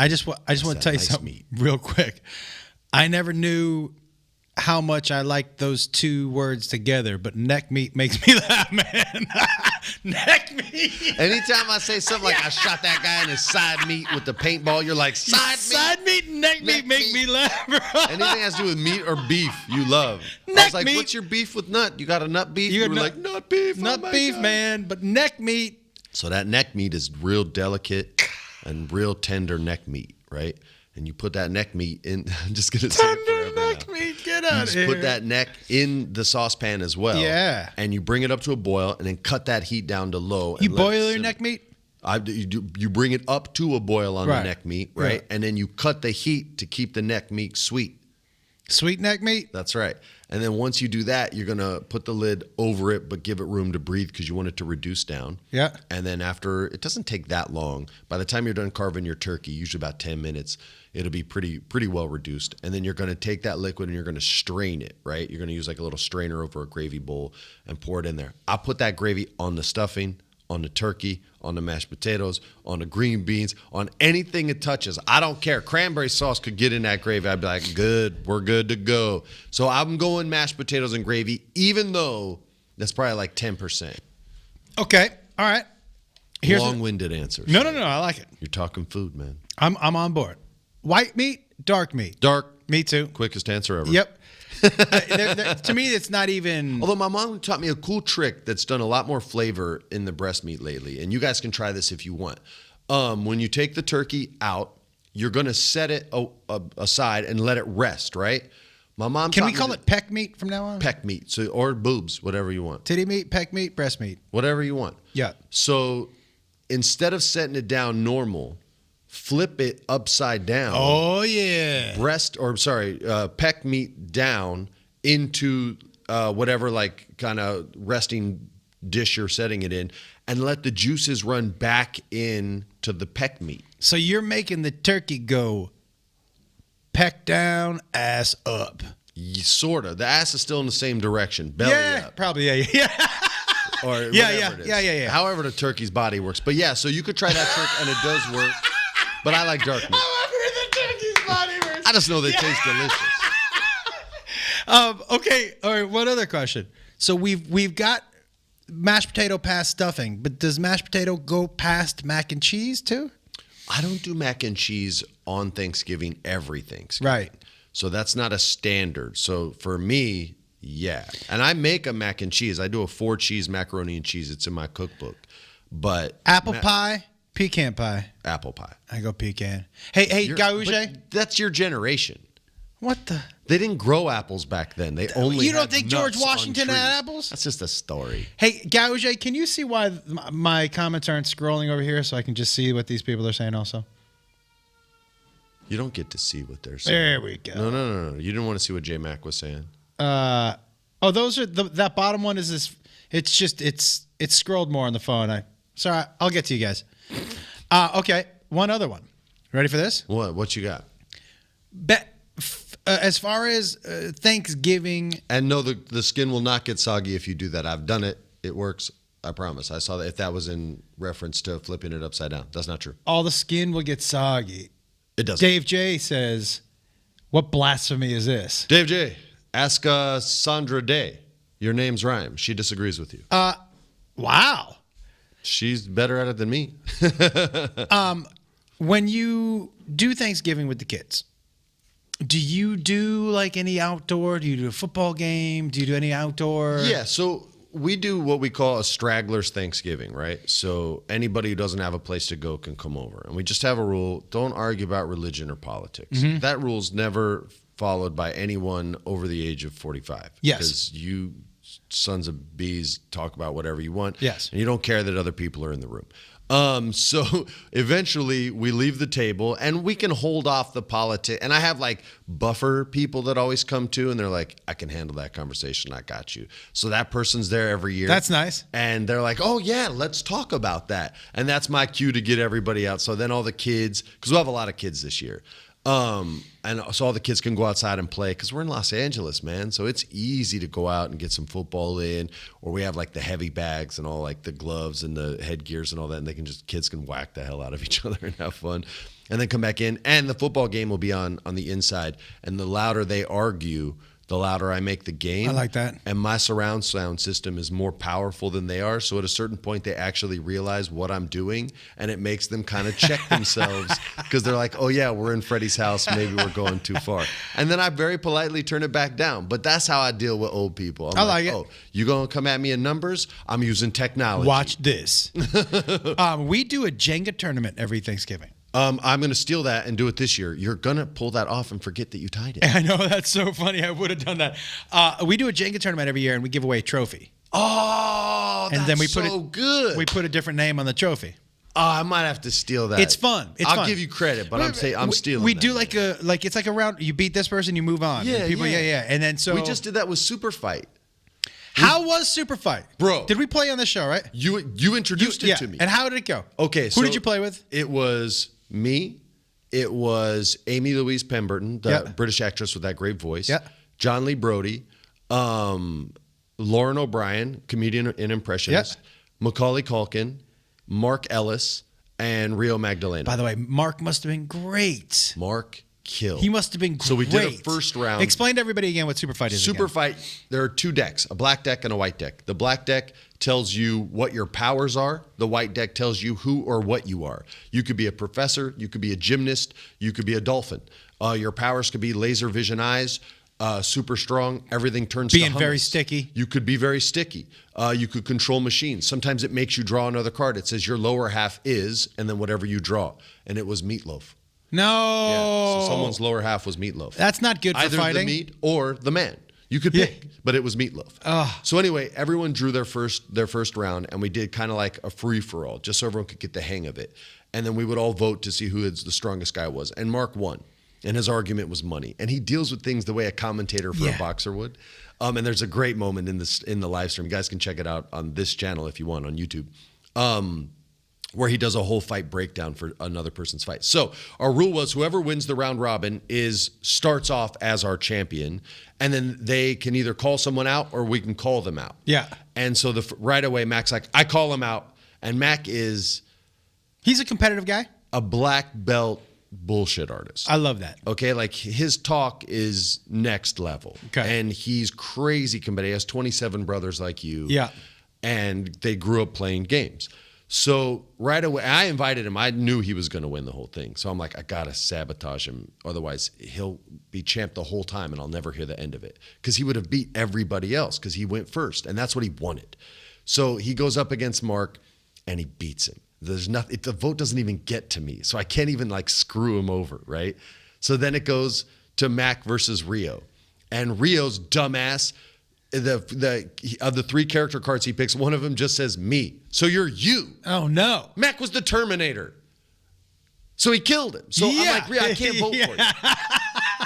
just want to tell you something real quick. I never knew how much I like those 2 words together, but neck meat makes me laugh, man. Neck meat. Anytime I say something like I shot that guy in his side meat with the paintball, you're like, side meat and neck meat make me laugh, bro. Anything has to do with meat or beef, you love. I was like, what's your beef with nut? You got a nut beef? You were like, nut beef. Nut beef, man, but neck meat. So that neck meat is real delicate and real tender neck meat, right? And you put that neck meat in. I'm just gonna say it forever neck now. Meat, get out of here. You just put that neck in the saucepan as well. Yeah. And you bring it up to a boil, and then cut that heat down to low. You boil your neck meat? You bring it up to a boil on the neck meat, right? And then you cut the heat to keep the neck meat sweet. Sweet neck meat? That's right. And then once you do that, you're going to put the lid over it, but give it room to breathe because you want it to reduce down. Yeah. And then after, it doesn't take that long. By the time you're done carving your turkey, usually about 10 minutes, it'll be pretty well reduced. And then you're going to take that liquid and you're going to strain it, right? You're going to use like a little strainer over a gravy bowl and pour it in there. I put that gravy on the stuffing, on the turkey, on the mashed potatoes, on the green beans, on anything it touches. I don't care. Cranberry sauce could get in that gravy. I'd be like, good, we're good to go. So I'm going mashed potatoes and gravy, even though that's probably like 10%. Okay. All right. Here's long-winded answers. No, I like it. You're talking food, man. I'm on board. White meat, dark meat. Dark. Me too. Quickest answer ever. Yep. To me, it's not even. Although my mom taught me a cool trick that's done a lot more flavor in the breast meat lately, and you guys can try this if you want. When you take the turkey out, you're going to set it aside and let it rest, right? My mom. Can we call it peck meat from now on? Peck meat, or boobs, whatever you want. Titty meat, peck meat, breast meat, whatever you want. Yeah. So instead of setting it down normal, flip it upside down. Oh, yeah. Peck meat down into whatever like kind of resting dish you're setting it in, and let the juices run back in to the peck meat. So you're making the turkey go peck down, ass up. Sort of. The ass is still in the same direction. Belly up. Probably, yeah. or Yeah, whatever it is. yeah. However the turkey's body works. But yeah, so you could try that trick and it does work. But I like dark meat. However the turkey's body works. I just know they taste delicious. Okay. All right. One other question. So we've got mashed potato past stuffing, but does mashed potato go past mac and cheese too? I don't do mac and cheese on Thanksgiving every Thanksgiving. Right. So that's not a standard. So for me, yeah. And I make a mac and cheese. I do a 4-cheese macaroni and cheese. It's in my cookbook. But Apple pie, pecan pie. apple pie. I go pecan. Hey, Gauche. But that's your generation. What the? They didn't grow apples back then. They only You don't had think George nuts on Washington trees. had apples? That's just a story. Hey, Gauche, can you see why my comments aren't scrolling over here so I can just see what these people are saying also? You don't get to see what they're saying. There we go. No. You didn't want to see what J Mac was saying. Those are that bottom one is this. It's just it's scrolled more on the phone. Sorry, I'll get to you guys. Okay, one other one. Ready for this? What you got? As far as Thanksgiving, And no, the skin will not get soggy if you do that. I've done it. It works. I promise. I saw that if that was in reference to flipping it upside down. That's not true. all the skin will get soggy. It doesn't. Dave J says, "What blasphemy is this?" Dave J, ask Sandra Day. Your name's rhyme. She disagrees with you. Wow. She's better at it than me. When you do Thanksgiving with the kids, do you do like any outdoor? Do you do a football game? Do you do any outdoor? Yeah, so we do what we call a stragglers Thanksgiving, right? So anybody who doesn't have a place to go can come over. And we just have a rule, don't argue about religion or politics. Mm-hmm. That rule's never followed by anyone over the age of 45. Yes. Because you sons of bees talk about whatever you want. Yes. And you don't care that other people are in the room. So eventually we leave the table and we can hold off the politics. And I have like buffer people that always come to and they're like, I can handle that conversation. I got you. So that person's there every year. That's nice. And they're like, oh yeah, let's talk about that. And that's my cue to get everybody out. So then all the kids, because we'll have a lot of kids this year. And so all the kids can go outside and play because we're in Los Angeles, man. So it's easy to go out and get some football in, or we have like the heavy bags and all like the gloves and the headgears and all that. And kids can whack the hell out of each other and have fun and then come back in. And the football game will be on the inside. And the louder they argue, the louder I make the game. I like that. And my surround sound system is more powerful than they are. So at a certain point, they actually realize what I'm doing, and it makes them kind of check themselves because they're like, oh, yeah, we're in Freddie's house. Maybe we're going too far. And then I very politely turn it back down. But that's how I deal with old people. I like it. Oh, you going to come at me in numbers? I'm using technology. Watch this. We do a Jenga tournament every Thanksgiving. I'm going to steal that and do it this year. You're going to pull that off and forget that you tied it. I know, that's so funny. I would have done that. We do a Jenga tournament every year, and we give away a trophy. Oh, And that's then we put so good. We put a different name on the trophy. Oh, I might have to steal that. It's fun. I'll give you credit, but I'm stealing. We that. do it's like a round. You beat this person, you move on. Yeah, And people, yeah. And then so we just did that with Super Fight. How was Super Fight, Bro. Did we play on the show? Right. You introduced it to me. And how did it go? Okay, Who did you play with? It was me. It was Amy Louise Pemberton, the British actress with that great voice. Yeah. John Lee Brody, Lauren O'Brien, comedian and impressionist. Macaulay Culkin, Mark Ellis, and Rio Magdalena. By the way, Mark must have been great. Mark killed. He must have been great. So we did a first round. Explain to everybody again what Super Fight is. Super Fight, there are two decks, a black deck and a white deck. The black deck tells you what your powers are. The white deck tells you who or what you are. You could be a professor. You could be a gymnast. You could be a dolphin. Your powers could be laser vision eyes, super strong. Everything turns to hummus. Being very sticky. You could be very sticky. You could control machines. Sometimes it makes you draw another card. It says your lower half is, and then whatever you draw. And it was meatloaf. No. Yeah, so someone's lower half was meatloaf. That's not good for Either fighting. the meat or the man. You could pick, but it was meatloaf. So anyway, everyone drew their first round, and we did kind of like a free-for-all, just so everyone could get the hang of it. And then we would all vote to see who the strongest guy was. And Mark won, and his argument was money. And he deals with things the way a commentator for a boxer would. And there's a great moment in the live stream. You guys can check it out on this channel if you want on YouTube. where he does a whole fight breakdown for another person's fight. So our rule was whoever wins the round robin starts off as our champion, and then they can either call someone out or we can call them out. Yeah. And so right away, Mac's like, I call him out, and Mac is He's a competitive guy. a black belt bullshit artist. I love that. Okay, like his talk is next level. Okay. And he's crazy competitive. He has 27 brothers like you. Yeah. And they grew up playing games. So right away, I invited him. I knew he was going to win the whole thing. So I'm like, I got to sabotage him. Otherwise, he'll be champ the whole time and I'll never hear the end of it. Because he would have beat everybody else because he went first. And that's what he wanted. So he goes up against Mark and he beats him. There's nothing. The vote doesn't even get to me. So I can't even like screw him over, right? So then it goes to Mac versus Rio. And Rio's dumbass, of the 3 character cards he picks, one of them just says me. So you're you. Oh, no. Mac was the Terminator. So he killed him. So I'm like, Rio, I can't vote for you.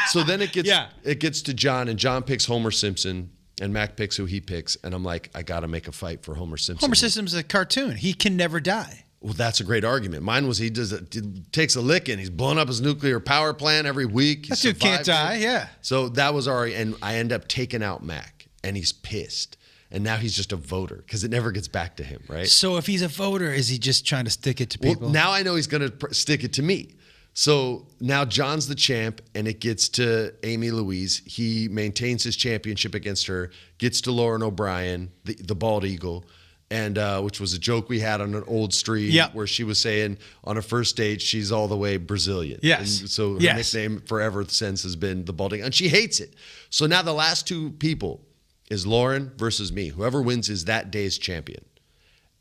So then it gets to John, and John picks Homer Simpson, and Mac picks who he picks. And I'm like, I got to make a fight for Homer Simpson. Homer Simpson's a cartoon. He can never die. Well, that's a great argument. Mine was he takes a licking. He's blowing up his nuclear power plant every week. That dude can't die, yeah. So that was and I end up taking out Mac, and he's pissed. And now he's just a voter because it never gets back to him, right? So if he's a voter, is he just trying to stick it to people? Well, now I know he's going to stick it to me. So now John's the champ, and it gets to Amy Louise. He maintains his championship against her, gets to Lauren O'Brien, the bald eagle, and which was a joke we had on an old stream where she was saying on a first date she's all the way Brazilian. Yes. And so her nickname forever since has been the bald eagle, and she hates it. So now the last 2 people is Lauren versus me. Whoever wins is that day's champion.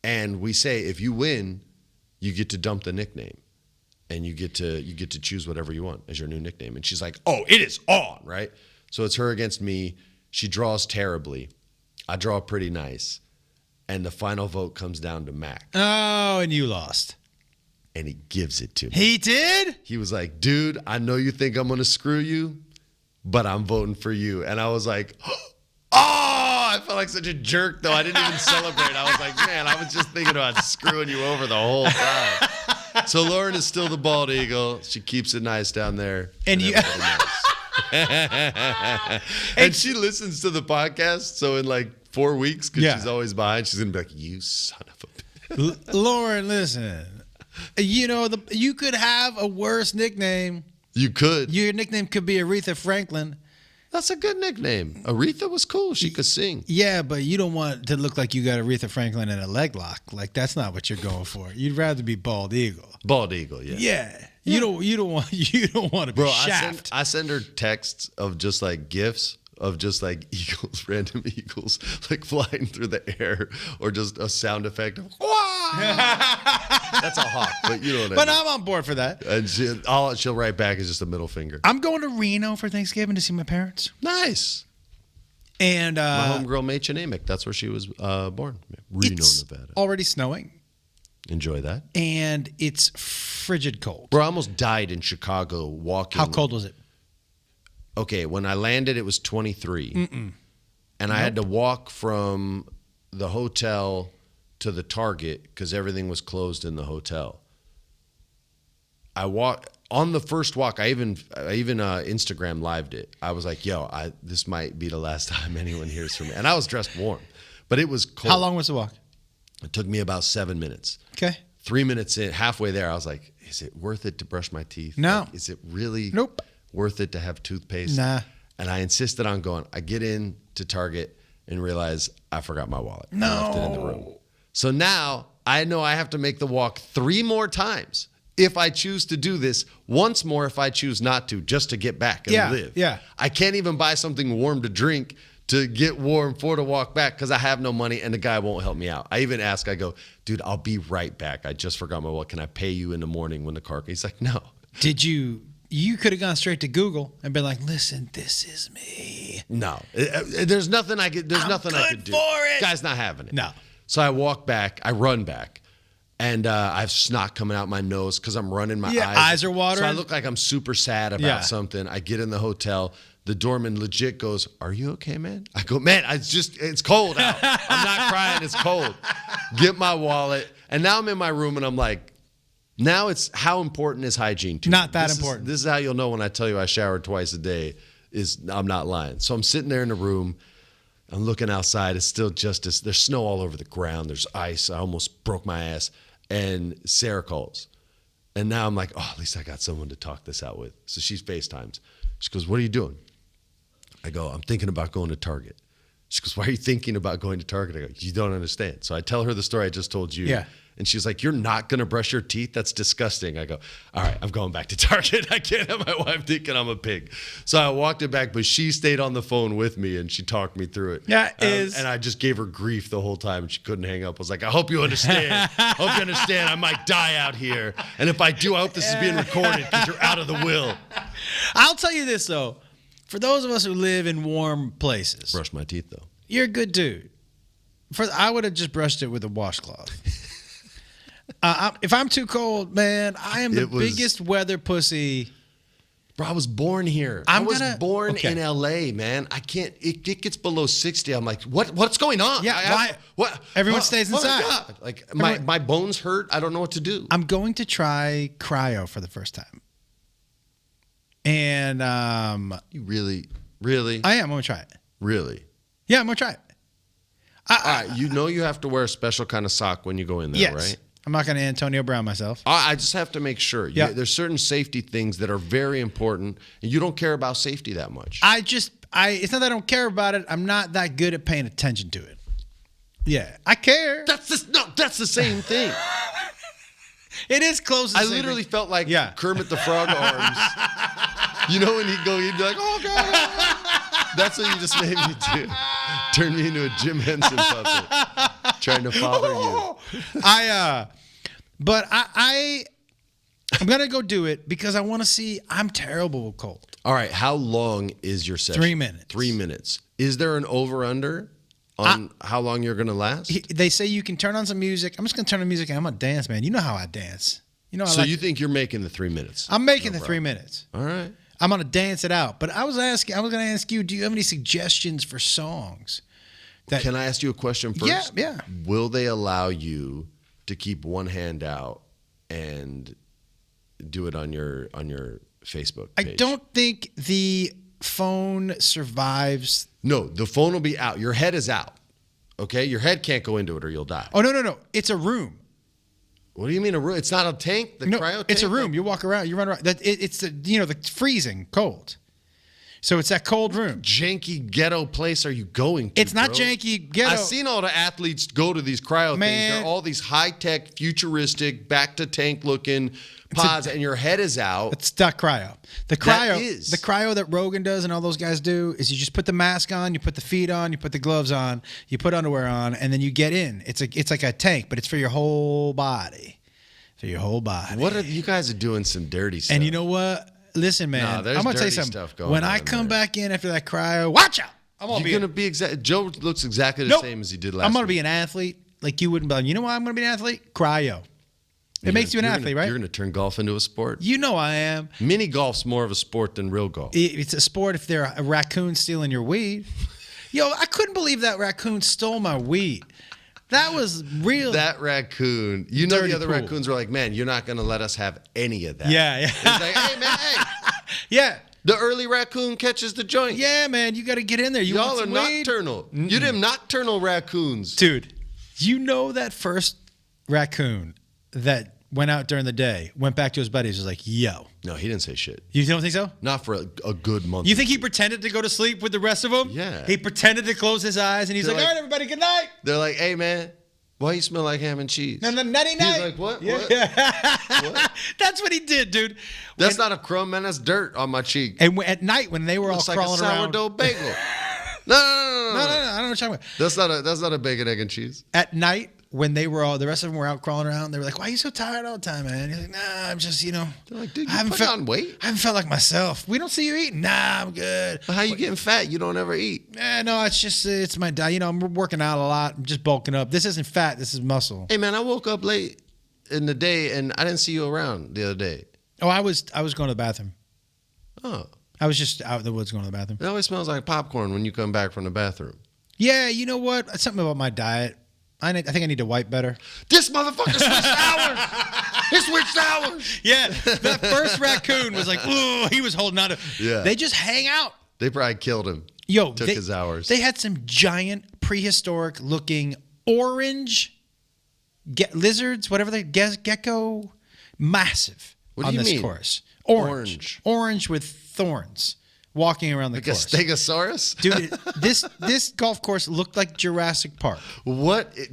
And we say, if you win, you get to dump the nickname. And you get to choose whatever you want as your new nickname. And she's like, oh, it is on, right? So it's her against me. She draws terribly. I draw pretty nice. And the final vote comes down to Mac. Oh, and you lost. And he gives it to me. He did? He was like, dude, I know you think I'm going to screw you, but I'm voting for you. And I was like, I felt like such a jerk, though. I didn't even celebrate. I was like, man, I was just thinking about screwing you over the whole time. So Lauren is still the bald eagle. She keeps it nice down there. And you... And she listens to the podcast. So in like 4 weeks, because she's always behind, she's going to be like, you son of a bitch. Lauren, listen. You could have a worse nickname. You could. Your nickname could be Aretha Franklin. That's a good nickname. Aretha was cool. She could sing. Yeah, but you don't want to look like you got Aretha Franklin in a leg lock. Like, that's not what you're going for. You'd rather be bald eagle. Bald eagle, yeah. Yeah. You don't want to be Shaft. I send her texts of just like GIFs of just like eagles, random eagles, like flying through the air, or just a sound effect of that's a hawk, but you know what I mean. But I'm on board for that. And all she'll write back is just a middle finger. I'm going to Reno for Thanksgiving to see my parents. Nice. And my homegirl Mädchen Amick, that's where she was born. Reno, Nevada. Already snowing. Enjoy that. And it's frigid cold. Bro, I almost died in Chicago walking. How cold was it? Okay, when I landed, it was 23. And I had to walk from the hotel to the Target because everything was closed in the hotel. I walked on the first walk. I even Instagram lived it. I was like, "Yo, this might be the last time anyone hears from me." And I was dressed warm, but it was cold. How long was the walk? It took me about 7 minutes. Okay. 3 minutes in, halfway there, I was like, "Is it worth it to brush my teeth? No. Like, is it really worth it to have toothpaste?" Nah. And I insisted on going. I get in to Target and realize I forgot my wallet. No. I left it in the room. So now I know I have to make the walk 3 more times if I choose to do this, once more if I choose not to, just to get back and live. Yeah. I can't even buy something warm to drink to get warm to walk back because I have no money and the guy won't help me out. I even ask, I go, dude, I'll be right back. I just forgot my wallet. Can I pay you in the morning when the car? He's like, no. Did you could have gone straight to Google and been like, listen, this is me. No. There's nothing I could do. For it. Guy's not having it. No. So I walk back, I run back, and I have snot coming out my nose because I'm running my eyes. Eyes are watering. So I look like I'm super sad about something. I get in the hotel. the doorman legit goes, "Are you okay, man?" I go, "Man, it's cold out. I'm not crying. It's cold." Get my wallet. And now I'm in my room and I'm like, now it's how important is hygiene to Not me? that important. This is how you'll know when I tell you I showered twice a day is I'm not lying. So I'm sitting there in the room. I'm looking outside. It's still there's snow all over the ground. There's ice. I almost broke my ass. And Sarah calls. And now I'm like, oh, at least I got someone to talk this out with. So she's FaceTimes. She goes, "What are you doing?" I go, "I'm thinking about going to Target." She goes, "Why are you thinking about going to Target?" I go, "You don't understand." So I tell her the story I just told you. Yeah. And she's like, "You're not going to brush your teeth? That's disgusting." I go, "All right, I'm going back to Target. I can't have my wife thinking I'm a pig." So I walked it back, but she stayed on the phone with me and she talked me through it. And I just gave her grief the whole time and she couldn't hang up. I was like, "I hope you understand. I hope you understand I might die out here. And if I do, I hope this is being recorded because you're out of the will." I'll tell you this, though. For those of us who live in warm places, Brush my teeth, though. you're a good dude. I would have just brushed it with a washcloth. If I'm too cold, man, I am the biggest weather pussy. Bro, I was born here. I was born in LA, man. I can't. It gets below 60. I'm like, what's going on? Yeah, what? Everyone stays inside. Oh my God. Like my bones hurt. I don't know what to do. I'm going to try cryo for the first time. And You really? I am. I'm gonna try it. Really? Yeah, I'm gonna try it. All right. You know you have to wear a special kind of sock when you go in there, Yes. right? I'm not gonna Antonio Brown myself. I just have to make sure. Yeah. There's certain safety things that are very important, and you don't care about safety that much. It's not that I don't care about it. I'm not that good at paying attention to it. Yeah, I care. That's the same thing. It is close. I literally felt like Kermit the Frog arms. You know when he'd be like, "Oh God." That's what you just made me do. Turn me into a Jim Henson puppet. Trying to father you. I'm gonna go do it because I want to see. I'm terrible with cold. All right, how long is your session? 3 minutes. 3 minutes. Is there an over/under on how long you're gonna last? They say you can turn on some music. I'm just gonna turn on music and I'm gonna dance, man. You know how I dance. You know. You think you're making the 3 minutes? I'm making the 3 minutes. All right. I'm gonna dance it out. But I was gonna ask you, do you have any suggestions for songs? Can I ask you a question first? Yeah. Will they allow you to keep one hand out and do it on your Facebook page? I don't think the phone survives. No, the phone will be out. Your head is out. Okay? Your head can't go into it or you'll die. Oh, no. It's a room. What do you mean a room? It's not a tank? The cryo tank? It's a room. You walk around. You run around. It's the freezing cold. So it's that cold room. Janky ghetto place are you going to? It's not janky ghetto. I've seen all the athletes go to these cryo things. They're all these high-tech, futuristic, back-to-tank looking pods, and your head is out. It's not cryo. The cryo that Rogan does and all those guys do is you just put the mask on, you put the feet on, you put the gloves on, you put underwear on, and then you get in. It's like a tank, but it's for your whole body. For your whole body. You guys are doing some dirty stuff. And you know what? Listen, man, I'm going to tell you something. When I come back in after that cryo, watch out. You're going to be exactly. Joe looks exactly the same as he did last week. I'm going to be an athlete like you wouldn't. But you know why I'm going to be an athlete? Cryo. It makes you an athlete, right? You're going to turn golf into a sport. You know I am. Mini golf's more of a sport than real golf. It's a sport if they're a raccoon stealing your weed. Yo, I couldn't believe that raccoon stole my weed. That was real. That raccoon. You know the other raccoons were like, "Man, you're not going to let us have any of that." Yeah. It's like, "Hey, man, hey." Yeah. The early raccoon catches the joint. Yeah, man, you got to get in there. Y'all are nocturnal. Mm-mm. You them nocturnal raccoons. Dude, you know that first raccoon that went out during the day, went back to his buddies, was like, "Yo." No, he didn't say shit. You don't think so? Not for a good month. You think he pretended to go to sleep with the rest of them? Yeah. He pretended to close his eyes, and he's like, "All right, everybody, good night." They're like, "Hey, man, why you smell like ham and cheese?" No, nutty night. He's like, "What? Yeah. What? What?" That's what he did, dude. That's not a crumb, man. That's dirt on my cheek. And at night, when they were all crawling around. Looks like a sourdough bagel. No. I don't know what you're talking about. That's not a bacon, egg, and cheese. At night, when the rest of them were out crawling around, they were like, "Why are you so tired all the time, man?" He's like, "Nah, I'm just, They're like, "Dude, you put on weight? I haven't felt like myself. We don't see you eating." "Nah, I'm good." But how you getting fat? You don't ever eat. No, it's just, it's my diet. I'm working out a lot. I'm just bulking up. This isn't fat. This is muscle. Hey, man, I woke up late in the day, and I didn't see you around the other day. Oh, I was going to the bathroom. Oh. I was just out in the woods going to the bathroom. It always smells like popcorn when you come back from the bathroom. Yeah, you know what? Something about my diet. I think I need to wipe better. This motherfucker switched hours. He switched hours. Yeah, that first raccoon was like, ooh, he was holding on to. Yeah. They just hang out. They probably killed him. Took his hours. They had some giant prehistoric looking orange lizards, whatever they gecko, massive. What do on you this mean? course. Orange with thorns. Walking around the like course. a stegosaurus? Dude, this golf course looked like Jurassic Park.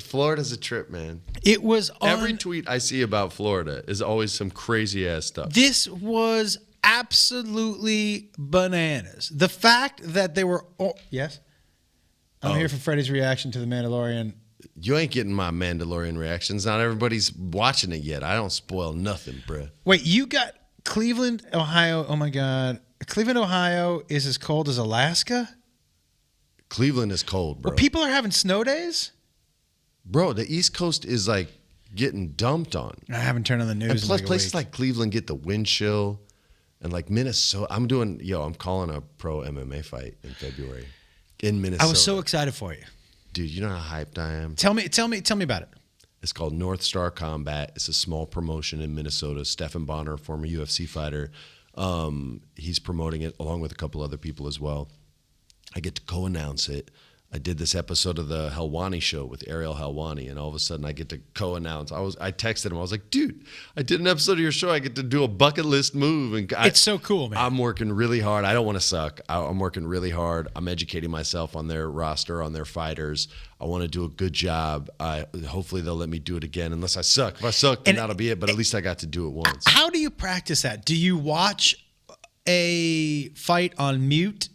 Florida's a trip, man. It was Every tweet I see about Florida is always some crazy ass stuff. This was absolutely bananas. The fact that they were yes. I'm here for Freddie's reaction to The Mandalorian. You ain't getting my Mandalorian reactions. Not everybody's watching it yet. I don't spoil nothing, bruh. Wait, you got Cleveland, Ohio. Oh my God. Cleveland, Ohio is as cold as Alaska? Cleveland is cold, bro. Where people are having snow days? Bro, the East Coast is like getting dumped on. I haven't turned on the news. And plus, in places like Cleveland get the wind chill. And like Minnesota, I'm calling a pro MMA fight in February in Minnesota. I was so excited for you. Dude, you know how hyped I am? Tell me about it. It's called North Star Combat. It's a small promotion in Minnesota. Stephen Bonner, former UFC fighter, he's promoting it along with a couple other people as well. I get to co-announce it. I did this episode of the Helwani show with Ariel Helwani, and all of a sudden I get to co-announce. I texted him. I was like, dude, I did an episode of your show. I get to do a bucket list move. And it's so cool, man. I'm working really hard. I don't want to suck. I'm working really hard. I'm educating myself on their roster, on their fighters. I want to do a good job. Hopefully they'll let me do it again unless I suck. If I suck, then that'll be it. But at least I got to do it once. How do you practice that? Do you watch a fight on mute?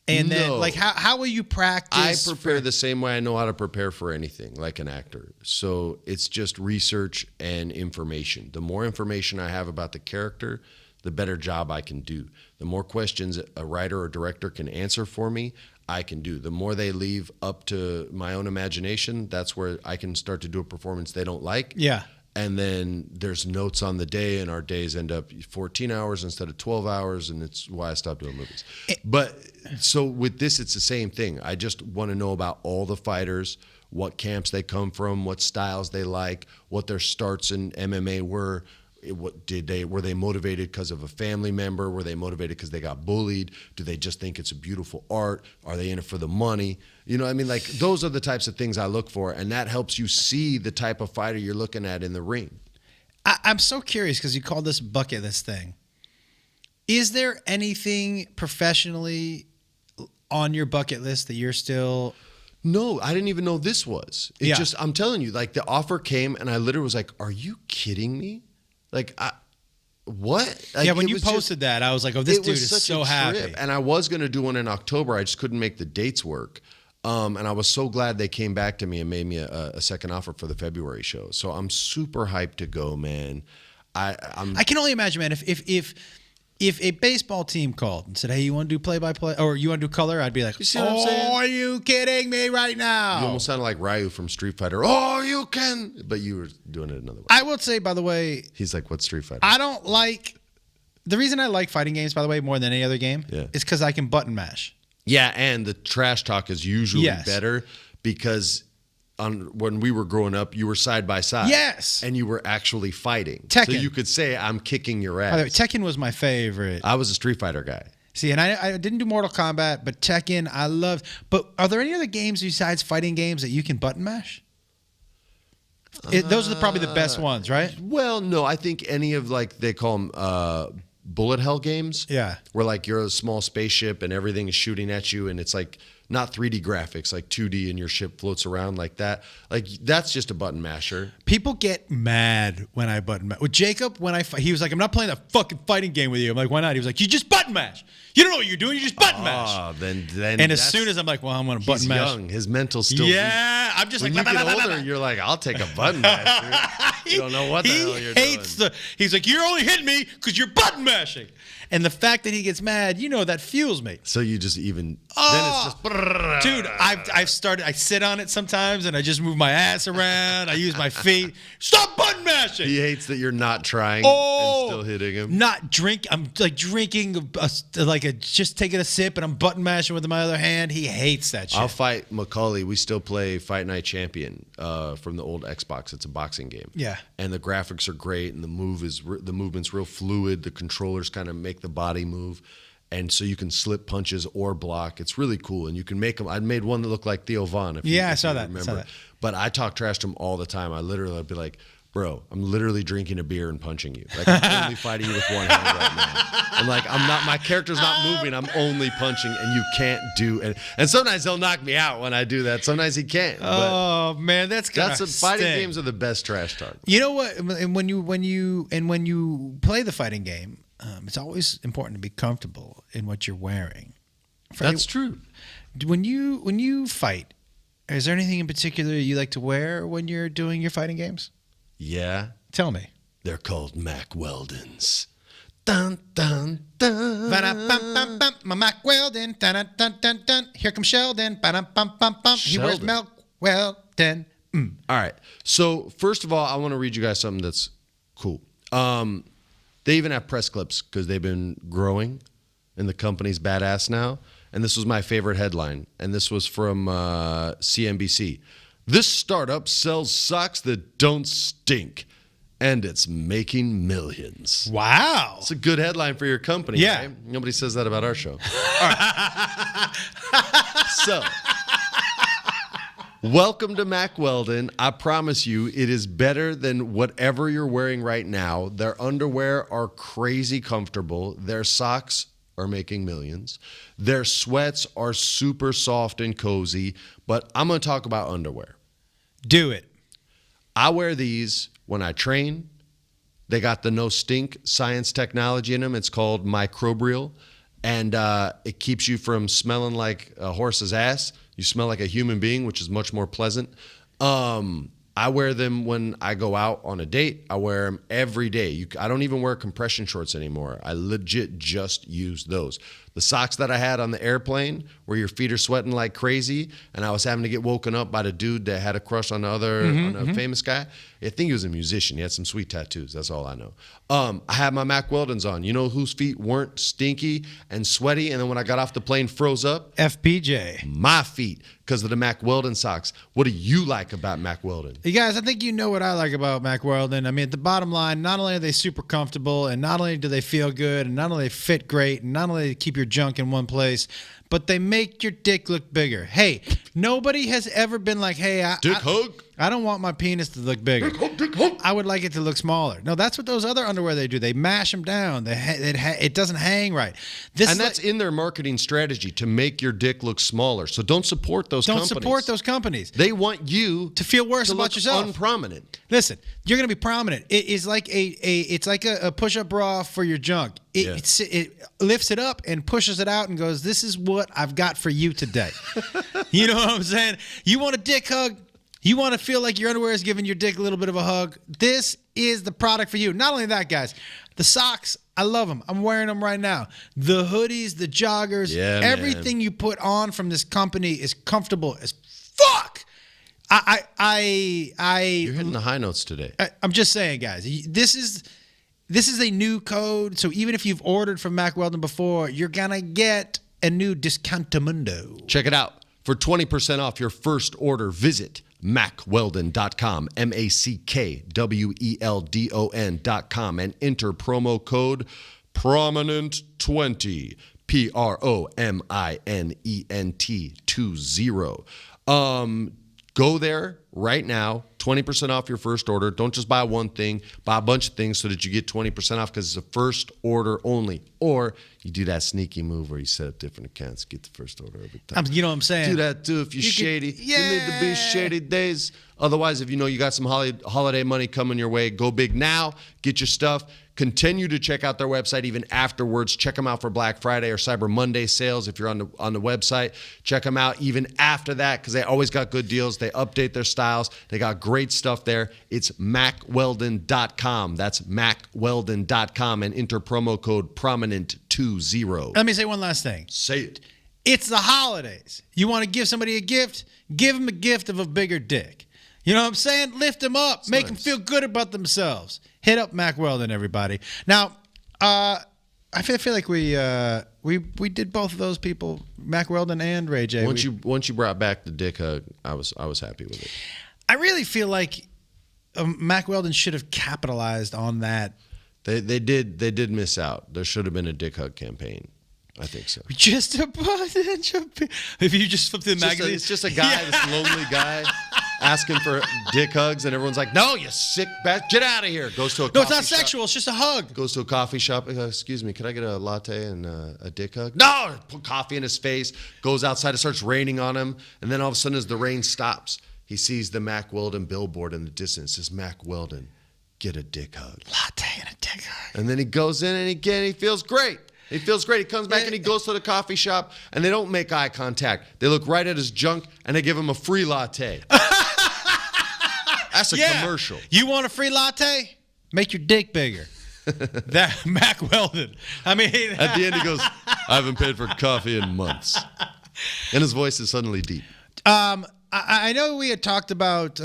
And then, like, how will you practice? I prepare the same way I know how to prepare for anything, like an actor. So it's just research and information. The more information I have about the character, the better job I can do. The more questions a writer or director can answer for me, I can do. The more they leave up to my own imagination, that's where I can start to do a performance they don't like. Yeah. And then there's notes on the day, and our days end up 14 hours instead of 12 hours, and it's why I stopped doing movies. But so with this, it's the same thing. I just want to know about all the fighters, what camps they come from, what styles they like, what their starts in MMA were. Were they motivated because of a family member? Were they motivated because they got bullied? Do they just think it's a beautiful art? Are they in it for the money? You know what I mean? Like, those are the types of things I look for, and that helps you see the type of fighter you're looking at in the ring. I'm so curious because you called this bucket list thing. Is there anything professionally on your bucket list that you're still... No, I didn't even know this was. I'm telling you, like, the offer came, and I literally was like, are you kidding me? Like, what? Like, yeah, when you posted that, I was like, oh, this dude is so happy. And I was going to do one in October. I just couldn't make the dates work. And I was so glad they came back to me and made me a second offer for the February show. So I'm super hyped to go, man. I can only imagine, man, if a baseball team called and said, hey, you want to do play-by-play or you want to do color? I'd be like, you see what I'm saying? Are you kidding me right now? You almost sounded like Ryu from Street Fighter. Oh, you can. But you were doing it another way. I will say, by the way. He's like, what Street Fighter? I don't like. The reason I like fighting games, by the way, more than any other game is because I can button mash. Yeah, and the trash talk is usually better because when we were growing up, you were side by side. Yes. And you were actually fighting. Tekken. So you could say, I'm kicking your ass. By the way, Tekken was my favorite. I was a Street Fighter guy. See, and I didn't do Mortal Kombat, but Tekken, I loved. But are there any other games besides fighting games that you can button mash? Those are probably the best ones, right? Well, no, I think any of, like, they call them bullet hell games. Yeah. Where, like, you're a small spaceship and everything is shooting at you, and it's like not 3D graphics, like 2D, and your ship floats around like that. Like, that's just a button masher. People get mad when I button mash. With Jacob, when he was like, I'm not playing a fucking fighting game with you. I'm like, why not? He was like, you just button mash. You don't know what you're doing. You just button mash. Then and as soon as I'm like, well, I'm going to button mash. He's young. His mental's still weak. I'm just when like, you get older, you're like, I'll take a button mash. You don't know what the hell you're doing. He's like, you're only hitting me because you're button mashing. And the fact that he gets mad, that fuels me. So you just even Oh, then it's just dude, I've started. I sit on it sometimes, and I just move my ass around. I use my feet. Stop button mashing. He hates that you're not trying Oh, and still hitting him. Not drink. I'm like drinking, just taking a sip, and I'm button mashing with my other hand. He hates that shit. I'll fight Macaulay. We still play Fight Night Champion from the old Xbox. It's a boxing game. Yeah. And the graphics are great, and the movement's real fluid. The controllers kind of make the body move, and so you can slip punches or block. It's really cool, and you can make them. I made one that looked like Theo Von. If I saw that. remember. But I talk trash to him all the time. I'd be like, bro, I'm literally drinking a beer and punching you. Like, I'm only fighting you with one hand right now. I'm like, my character's not moving. I'm only punching, and you can't do it. And sometimes he'll knock me out when I do that. Sometimes he can't. Oh man, Fighting games are the best trash talk. You know what? And when you play the fighting game, it's always important to be comfortable in what you're wearing. That's true. When you fight, is there anything in particular you like to wear when you're doing your fighting games? Yeah. Tell me. They're called Mack Weldons. Dun, dun, dun. My Mack Weldon. Dun, dun, dun, dun, dun. Here comes Sheldon. He wears Sheldon. Mack Weldon. All right. So first of all, I want to read you guys something that's cool. They even have press clips because they've been growing, and the company's badass now. And this was my favorite headline, and this was from CNBC. This startup sells socks that don't stink, and it's making millions. Wow. It's a good headline for your company. Yeah. Right? Nobody says that about our show. All right. So, welcome to Mack Weldon. I promise you, it is better than whatever you're wearing right now. Their underwear are crazy comfortable. Their socks are making millions. Their sweats are super soft and cozy. But I'm going to talk about underwear. Do it. I wear these when I train. They got the no stink science technology in them. It's called microbial, and it keeps you from smelling like a horse's ass. You smell like a human being, which is much more pleasant. I wear them when I go out on a date. I wear them every day. I don't even wear compression shorts anymore. I legit just use those. The socks that I had on the airplane where your feet are sweating like crazy, and I was having to get woken up by the dude that had a crush on a famous guy. I think he was a musician. He had some sweet tattoos. That's all I know. I had my Mack Weldons on. You know whose feet weren't stinky and sweaty, and then when I got off the plane froze up? FPJ. My feet, because of the Mack Weldon socks. What do you like about Mack Weldon? You guys, I think you know what I like about Mack Weldon. I mean, at the bottom line, not only are they super comfortable, and not only do they feel good, and not only they fit great, and not only they keep your junk in one place, but they make your dick look bigger. Hey, nobody has ever been like, hey, I don't want my penis to look bigger. Dick hug. I would like it to look smaller. No, that's what those other underwear they do. They mash them down. It doesn't hang right. That's in their marketing strategy, to make your dick look smaller. So don't support those companies. Don't support those companies. They want you to feel worse to about look yourself. unprominent. Listen, you're going to be prominent. It is like it's like a push-up bra for your junk. It lifts it up and pushes it out and goes, this is what I've got for you today. You know what I'm saying? You want a dick hug? You want to feel like your underwear is giving your dick a little bit of a hug? This is the product for you. Not only that, guys, the socks, I love them. I'm wearing them right now. The hoodies, the joggers, everything you put on from this company is comfortable as fuck. You're hitting the high notes today. I'm just saying, guys, this is a new code. So even if you've ordered from Mack Weldon before, you're going to get a new discountamundo. Check it out. For 20% off your first order, visit MackWeldon.com, MackWeldon.com, and enter promo code PROMINENT20, PROMINENT20. Go there right now, 20% off your first order. Don't just buy one thing, buy a bunch of things so that you get 20% off, because it's a first order only. Or You do that sneaky move where you set up different accounts, get the first order every time. You know what I'm saying? Do that too if you're shady. You need to be shady days. Otherwise, if you know you got some holiday money coming your way, go big now. Get your stuff. Continue to check out their website even afterwards. Check them out for Black Friday or Cyber Monday sales if you're on the website. Check them out even after that because they always got good deals. They update their styles. They got great stuff there. It's MacWeldon.com. That's MacWeldon.com and enter promo code PROMINENT20. Let me say one last thing. Say it. It's the holidays. You want to give somebody a gift? Give them a gift of a bigger dick. You know what I'm saying? Lift them up. Make them feel good about themselves. Hit up Mac Weldon, everybody. Now, I feel like we did both of those people, Mac Weldon and Ray J. Once you brought back the dick hug, I was happy with it. I really feel like Mac Weldon should have capitalized on that. They did miss out. There should have been a dick hug campaign. I think so. Just a bunch of if you just flip the magazine. It's just a guy, this lonely guy, asking for dick hugs, and everyone's like, "No, you sick bat, get out of here." Goes to a no, it's not sexual. It's just a hug. Goes to a coffee shop. Excuse me, can I get a latte and a dick hug? No, put coffee in his face. Goes outside. It starts raining on him, and then all of a sudden, as the rain stops, he sees the Mac Weldon billboard in the distance. It says Mac Weldon, get a dick hug. Latte and a dick hug. And then he goes in, and again, he feels great. He feels great. He comes back and he goes to the coffee shop, and they don't make eye contact. They look right at his junk, and they give him a free latte. That's a commercial. You want a free latte? Make your dick bigger. That Mac Weldon. I mean, at the end he goes, "I haven't paid for coffee in months," and his voice is suddenly deep. I know we had talked about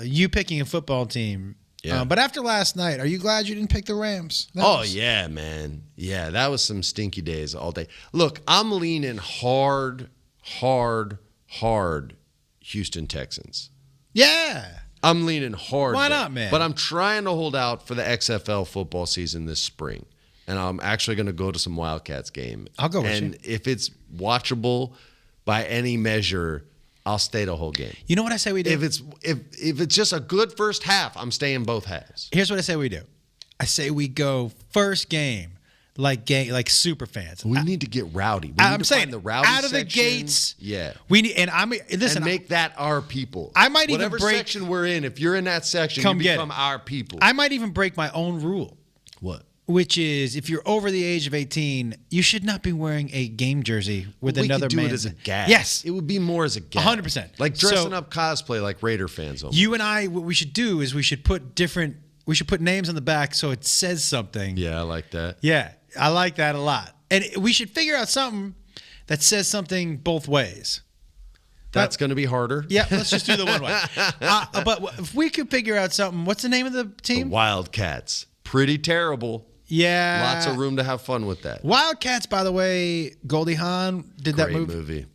you picking a football team. Yeah. But after last night, are you glad you didn't pick the Rams? Yeah, man. Yeah, that was some stinky days all day. Look, I'm leaning hard Houston Texans. Yeah. I'm leaning hard. Why there. not, man? But I'm trying to hold out for the XFL football season this spring. And I'm actually going to go to some Wildcats game. I'll go with you. And if it's watchable by any measure, I'll stay the whole game. You know what I say we do? If it's just a good first half, I'm staying both halves. Here's what I say we do. I say we go first game like super fans. We need to get rowdy. We need to find the rowdy out of the section. gates. Yeah. We need, and I mean, listen, and make that our people. I might even whatever break section we're in. If you're in that section, come you get become our people. I might even break my own rule. What? Which is, if you're over the age of 18, you should not be wearing a game jersey with another man. We could do it as a gag. Yes. It would be more as a gag. 100%. Like dressing up cosplay like Raider fans. Almost. You and I, what we should do is we should put names on the back so it says something. Yeah, I like that. Yeah, I like that a lot. And we should figure out something that says something both ways. That's going to be harder. Yeah, let's just do the one way. But if we could figure out something, what's the name of the team? The Wildcats. Pretty terrible. Yeah. Lots of room to have fun with that. Wildcats, by the way, Goldie Hawn did that Great movie.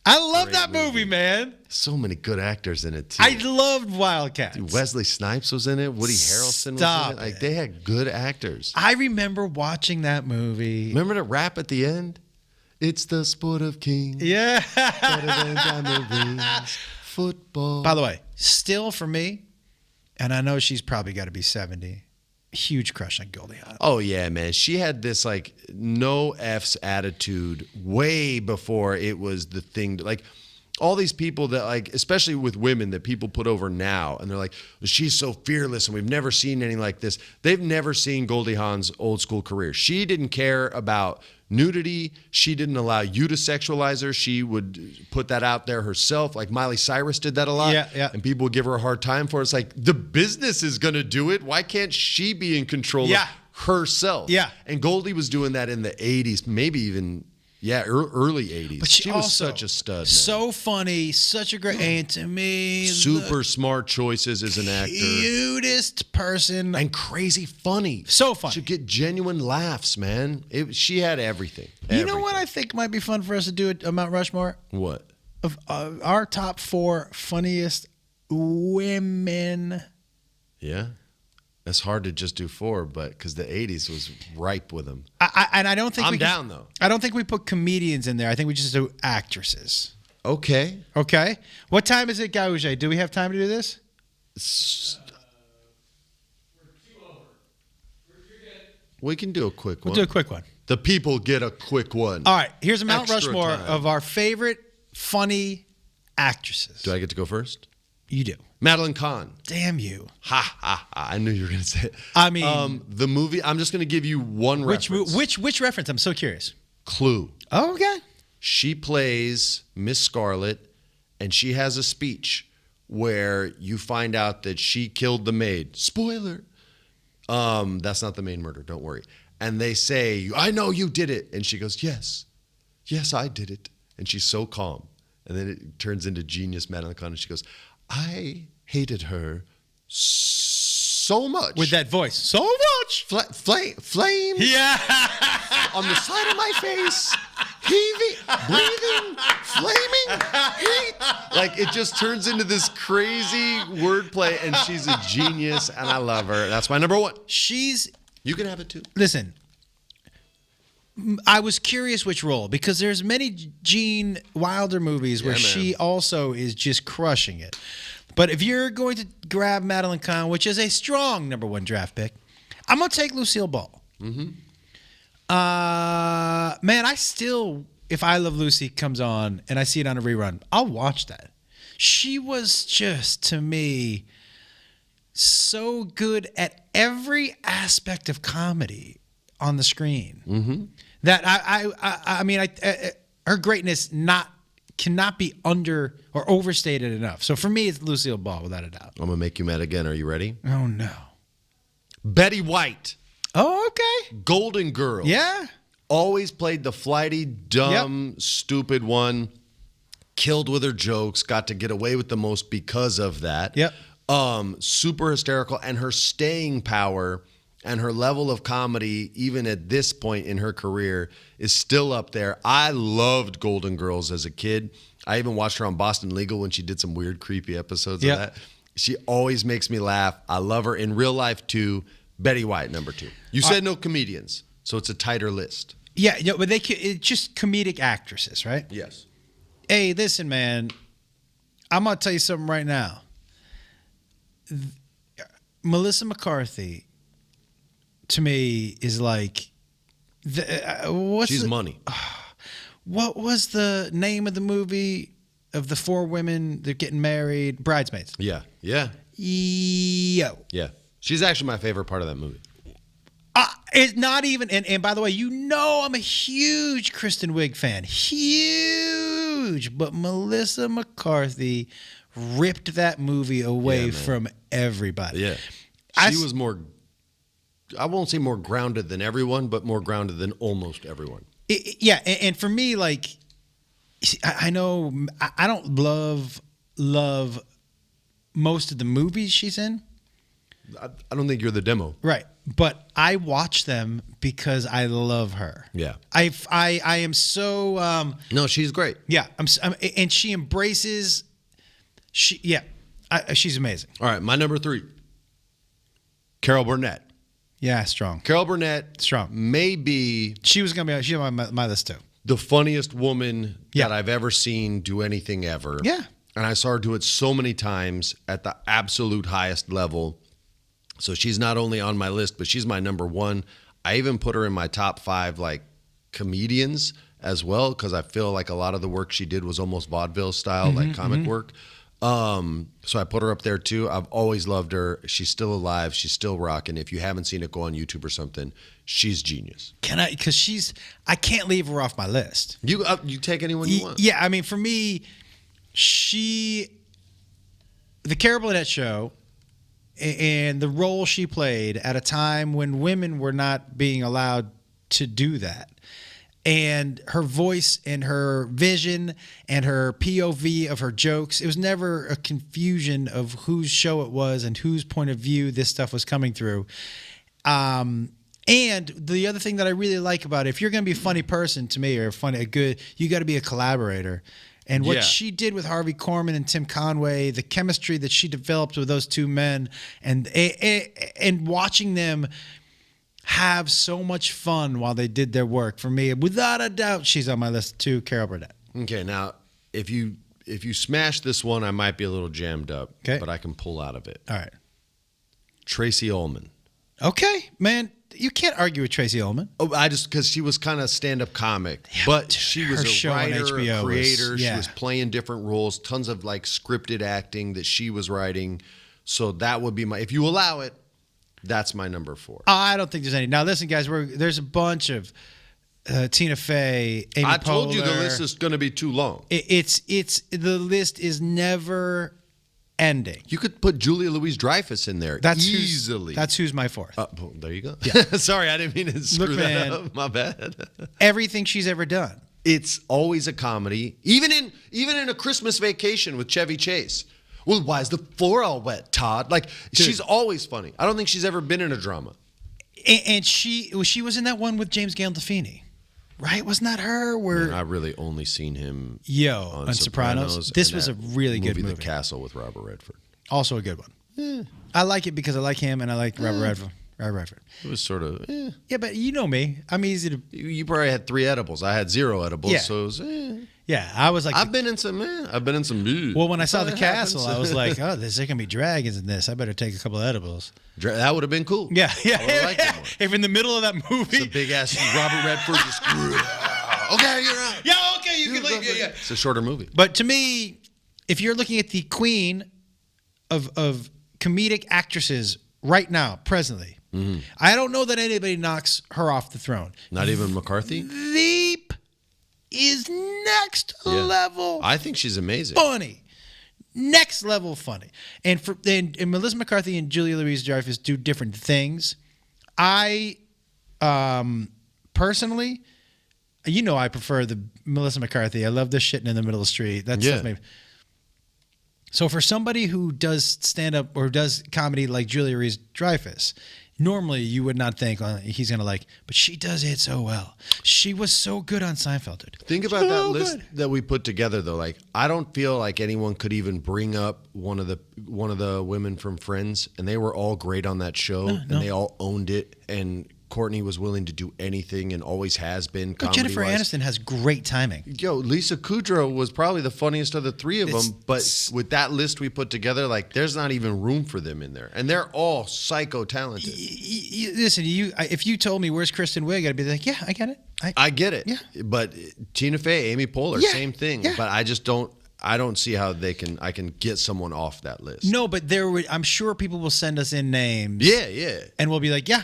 I love that movie, man. So many good actors in it, too. I loved Wildcats. Dude, Wesley Snipes was in it. Woody Harrelson was in it. Like, they had good actors. I remember watching that movie. Remember the rap at the end? It's the sport of kings. Yeah. Better than diamond rings. Football. By the way, still for me, and I know she's probably got to be 70, huge crush on Goldie Hawn. Oh, yeah, man. She had this, like, no F's attitude way before it was the thing. Like, all these people that, like, especially with women that people put over now, and they're like, she's so fearless, and we've never seen anything like this. They've never seen Goldie Hawn's old school career. She didn't care about nudity. She didn't allow you to sexualize her. She would put that out there herself. Like Miley Cyrus did that a lot. Yeah. And people would give her a hard time for it. It's like, the business is going to do it. Why can't she be in control of herself? Yeah. And Goldie was doing that in the 80s, maybe even, early 80s. But she was also such a stud, man. So funny, such a great, and to me, super smart choices as an actor. Cutest person. And crazy funny. So funny. She'd get genuine laughs, man. She had everything. You know what I think might be fun for us to do at Mount Rushmore? What? Of our top 4 funniest women. Yeah. It's hard to just do 4, but because the 80s was ripe with them. I don't think I'm down, though. I don't think we put comedians in there. I think we just do actresses. Okay. Okay. What time is it, Gauge? Do we have time to do this? We can do a quick one. We'll do a quick one. The people get a quick one. All right, here's a Mount Extra Rushmore time. of our favorite funny actresses. Do I get to go first? You do. Madeline Kahn. Damn you. Ha, ha, ha. I knew you were going to say it. I mean, the movie, I'm just going to give you one reference. Which reference? I'm so curious. Clue. Oh, okay. She plays Miss Scarlet, and she has a speech where you find out that she killed the maid. Spoiler. That's not the main murder. Don't worry. And they say, I know you did it. And she goes, yes. Yes, I did it. And she's so calm. And then it turns into genius Madeline Kahn, and she goes, I hated her so much. With that voice. So much. Flame Yeah. on the side of my face, heaving, breathing, flaming heat. Like, it just turns into this crazy wordplay, and she's a genius, and I love her. That's my number one. You can have it too. Listen, I was curious which role, because there's many Gene Wilder movies where she also is just crushing it. But if you're going to grab Madeline Kahn, which is a strong number one draft pick, I'm going to take Lucille Ball. Mm-hmm. Man, I still, if I Love Lucy comes on and I see it on a rerun, I'll watch that. She was just, to me, so good at every aspect of comedy on the screen. Mm-hmm. That I mean, her greatness cannot be under or overstated enough. So for me, it's Lucille Ball without a doubt. I'm going to make you mad again. Are you ready? Oh, no. Betty White. Oh, okay. Golden Girls. Yeah. Always played the flighty, dumb, stupid one. Killed with her jokes. Got to get away with the most because of that. Yep. Super hysterical. And her staying power and her level of comedy, even at this point in her career, is still up there. I loved Golden Girls as a kid. I even watched her on Boston Legal when she did some weird, creepy episodes of that. She always makes me laugh. I love her in real life, too. Betty White, number two. You said no comedians, so it's a tighter list. Yeah, but it's just comedic actresses, right? Yes. Hey, listen, man. I'm going to tell you something right now. Melissa McCarthy, to me, is like she's money. What was the name of the movie of the four women that are getting married? Bridesmaids. Yeah. Yo. Yeah. She's actually my favorite part of that movie. It's not even, and by the way, I'm a huge Kristen Wiig fan. Huge. But Melissa McCarthy ripped that movie away from everybody. Yeah. She was more, I won't say more grounded than everyone, but more grounded than almost everyone. And for me, like, I know I don't love most of the movies she's in. I don't think you're the demo. Right. But I watch them because I love her. Yeah. I am so... no, she's great. Yeah. And she embraces... she's amazing. All right, my number three. Carol Burnett. Yeah, strong. Carol Burnett. Strong. May be... She's on my list too. The funniest woman that I've ever seen do anything ever. Yeah. And I saw her do it so many times at the absolute highest level. So she's not only on my list, but she's my number one. I even put her in my top 5 like comedians as well, because I feel like a lot of the work she did was almost vaudeville style, like comic work. So I put her up there too. I've always loved her. She's still alive. She's still rocking. If you haven't seen it, go on YouTube or something. She's genius. Can I? Because I can't leave her off my list. You take anyone you want. Yeah, I mean, for me, the Carol Burnett Show, and the role she played at a time when women were not being allowed to do that. And her voice and her vision and her POV of her jokes, it was never a confusion of whose show it was and whose point of view this stuff was coming through. And the other thing that I really like about it, if you're going to be a funny person to me, or you got to be a collaborator. And what she did with Harvey Korman and Tim Conway, the chemistry that she developed with those two men, and watching them have so much fun while they did their work, for me, without a doubt, she's on my list too, Carol Burnett. Okay, now if you smash this one, I might be a little jammed up, but I can pull out of it. All right. Tracey Ullman. Okay, man. You can't argue with Tracey Ullman. Oh, I just because she was kind of stand-up comic, but she was her a show on writer, HBO a creator. was- She yeah. was playing different roles, tons of like scripted acting that she was writing. So that would be if you allow it, that's my number 4. I don't think there's any. Now, listen, guys, there's a bunch of Tina Fey, Amy I told you the Poehler. list is going to be too long. It's the list is never ending. You could put Julia Louis-Dreyfus in there easily. That's who's my 4th. Well, there you go. Sorry, I didn't mean to screw that up. My bad. Everything she's ever done. It's always a comedy, even in A Christmas Vacation with Chevy Chase. Well, why is the floor all wet, Todd? Like, she's always funny. I don't think she's ever been in a drama. And she was in that one with James Gandolfini, right? Wasn't that her? Where I really only seen him on Sopranos. This and was that a really good movie. The Castle with Robert Redford. Also a good one. I like it because I like him and I like Robert Redford. It was sort of, Yeah, but you know me. I'm easy to. You probably had 3 edibles. I had 0 edibles, Yeah. so it was, Yeah, I was like. I've been in some. Well, when I saw the That castle, happens. I was like, "Oh, there's gonna be dragons in this. I better take a couple of edibles." That would have been cool. Yeah. I would've liked it more. If in the middle of that movie, It's a big ass Robert Redford. Just, okay, you're out. yeah, okay, you can leave. Yeah. It's a shorter movie. But to me, if you're looking at the queen of comedic actresses right now, presently, I don't know that anybody knocks her off the throne. Not even McCarthy? Veep is next level. I think she's amazing. Funny. Next level funny. And Melissa McCarthy and Julia Louis-Dreyfus do different things. I personally, I prefer the Melissa McCarthy. I love the shitting in the middle of the street. That's stuff maybe. So for somebody who does stand up or does comedy like Julia Louis-Dreyfus, normally you would not think he's going to but she does it so well. She was so good on Seinfeld, dude. Think about that So list good. that we put together, though. Like, I don't feel like anyone could even bring up one of the women from Friends, and they were all great on that show, and they all owned it. And Courtney was willing to do anything, and always has been. But Jennifer Aniston has great timing. Yo, Lisa Kudrow was probably the funniest of the 3 of them, but with that list we put together, there's not even room for them in there, and they're all psycho talented. Listen, if you told me where's Kristen Wiig, I'd be like, yeah, I get it. I get it. Yeah. But Tina Fey, Amy Poehler, Yeah. same thing. Yeah. But I just don't. I don't see how I can get someone off that list. No, but I'm sure people will send us in names. Yeah. And we'll be like, yeah,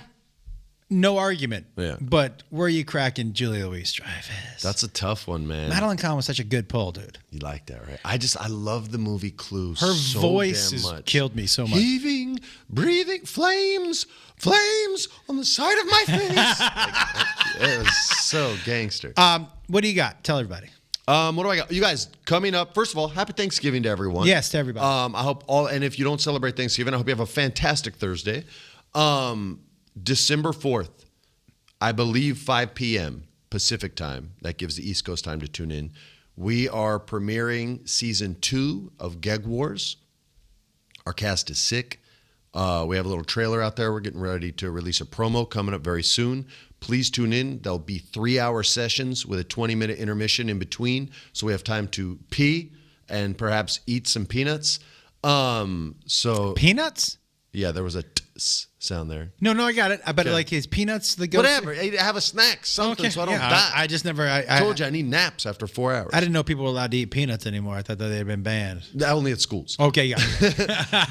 no argument. Yeah. But where are you cracking Julia Louis-Dreyfus? That's a tough one, man. Madeline Kahn was such a good pull, dude. You like that, right? I love the movie Clue. Her so voice damn has much. killed me so much. Heaving, breathing, flames on the side of my face. It was so gangster. What do you got? Tell everybody. What do I got? You guys, coming up, first of all, happy Thanksgiving to everyone. Yes, to everybody. I hope and if you don't celebrate Thanksgiving, I hope you have a fantastic Thursday. December 4th, I believe 5 p.m. Pacific time. That gives the East Coast time to tune in. We are premiering season 2 of Geg Wars. Our cast is sick. We have a little trailer out there. We're getting ready to release a promo coming up very soon. Please tune in. There'll be 3-hour sessions with a 20-minute intermission in between, so we have time to pee and perhaps eat some peanuts. Peanuts? Yeah, there was a sound there. No, I got it. I bet his peanuts. The ghost. Whatever. Hey, have a snack, something, so I don't die. I just never. I told you I need naps after 4 hours. I didn't know people were allowed to eat peanuts anymore. I thought that they had been banned. Only at schools. Okay, yeah.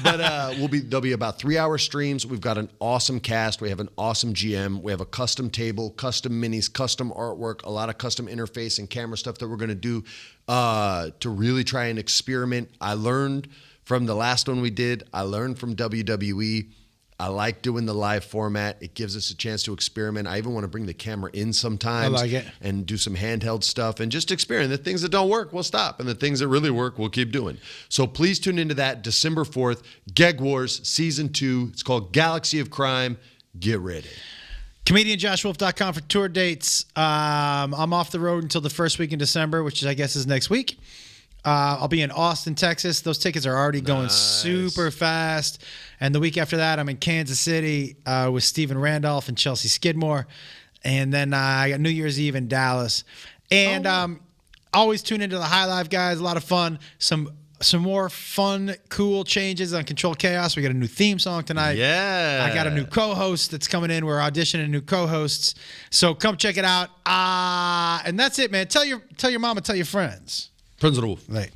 But there'll be about 3-hour streams. We've got an awesome cast. We have an awesome GM. We have a custom table, custom minis, custom artwork, a lot of custom interface and camera stuff that we're going to do to really try and experiment. I learned from the last one we did. I learned from WWE. I like doing the live format. It gives us a chance to experiment. I even want to bring the camera in sometimes. I like it. And do some handheld stuff and just experiment. The things that don't work, we'll stop. And the things that really work, we'll keep doing. So please tune into that December 4th, Geg Wars Season 2. It's called Galaxy of Crime. Get ready. ComedianJoshWolf.com for tour dates. I'm off the road until the first week in December, which I guess is next week. I'll be in Austin, Texas. Those tickets are already going super fast. And the week after that, I'm in Kansas City with Steven Randolph and Chelsea Skidmore. And then I got New Year's Eve in Dallas. And always tune into the High Live, guys. A lot of fun. Some some more fun, cool changes on Control Chaos. We got a new theme song tonight. Yeah. I got a new co-host that's coming in. We're auditioning new co-hosts. So come check it out. And that's it, man. Tell your mama, tell your friends. Prinze The Wolf. Right.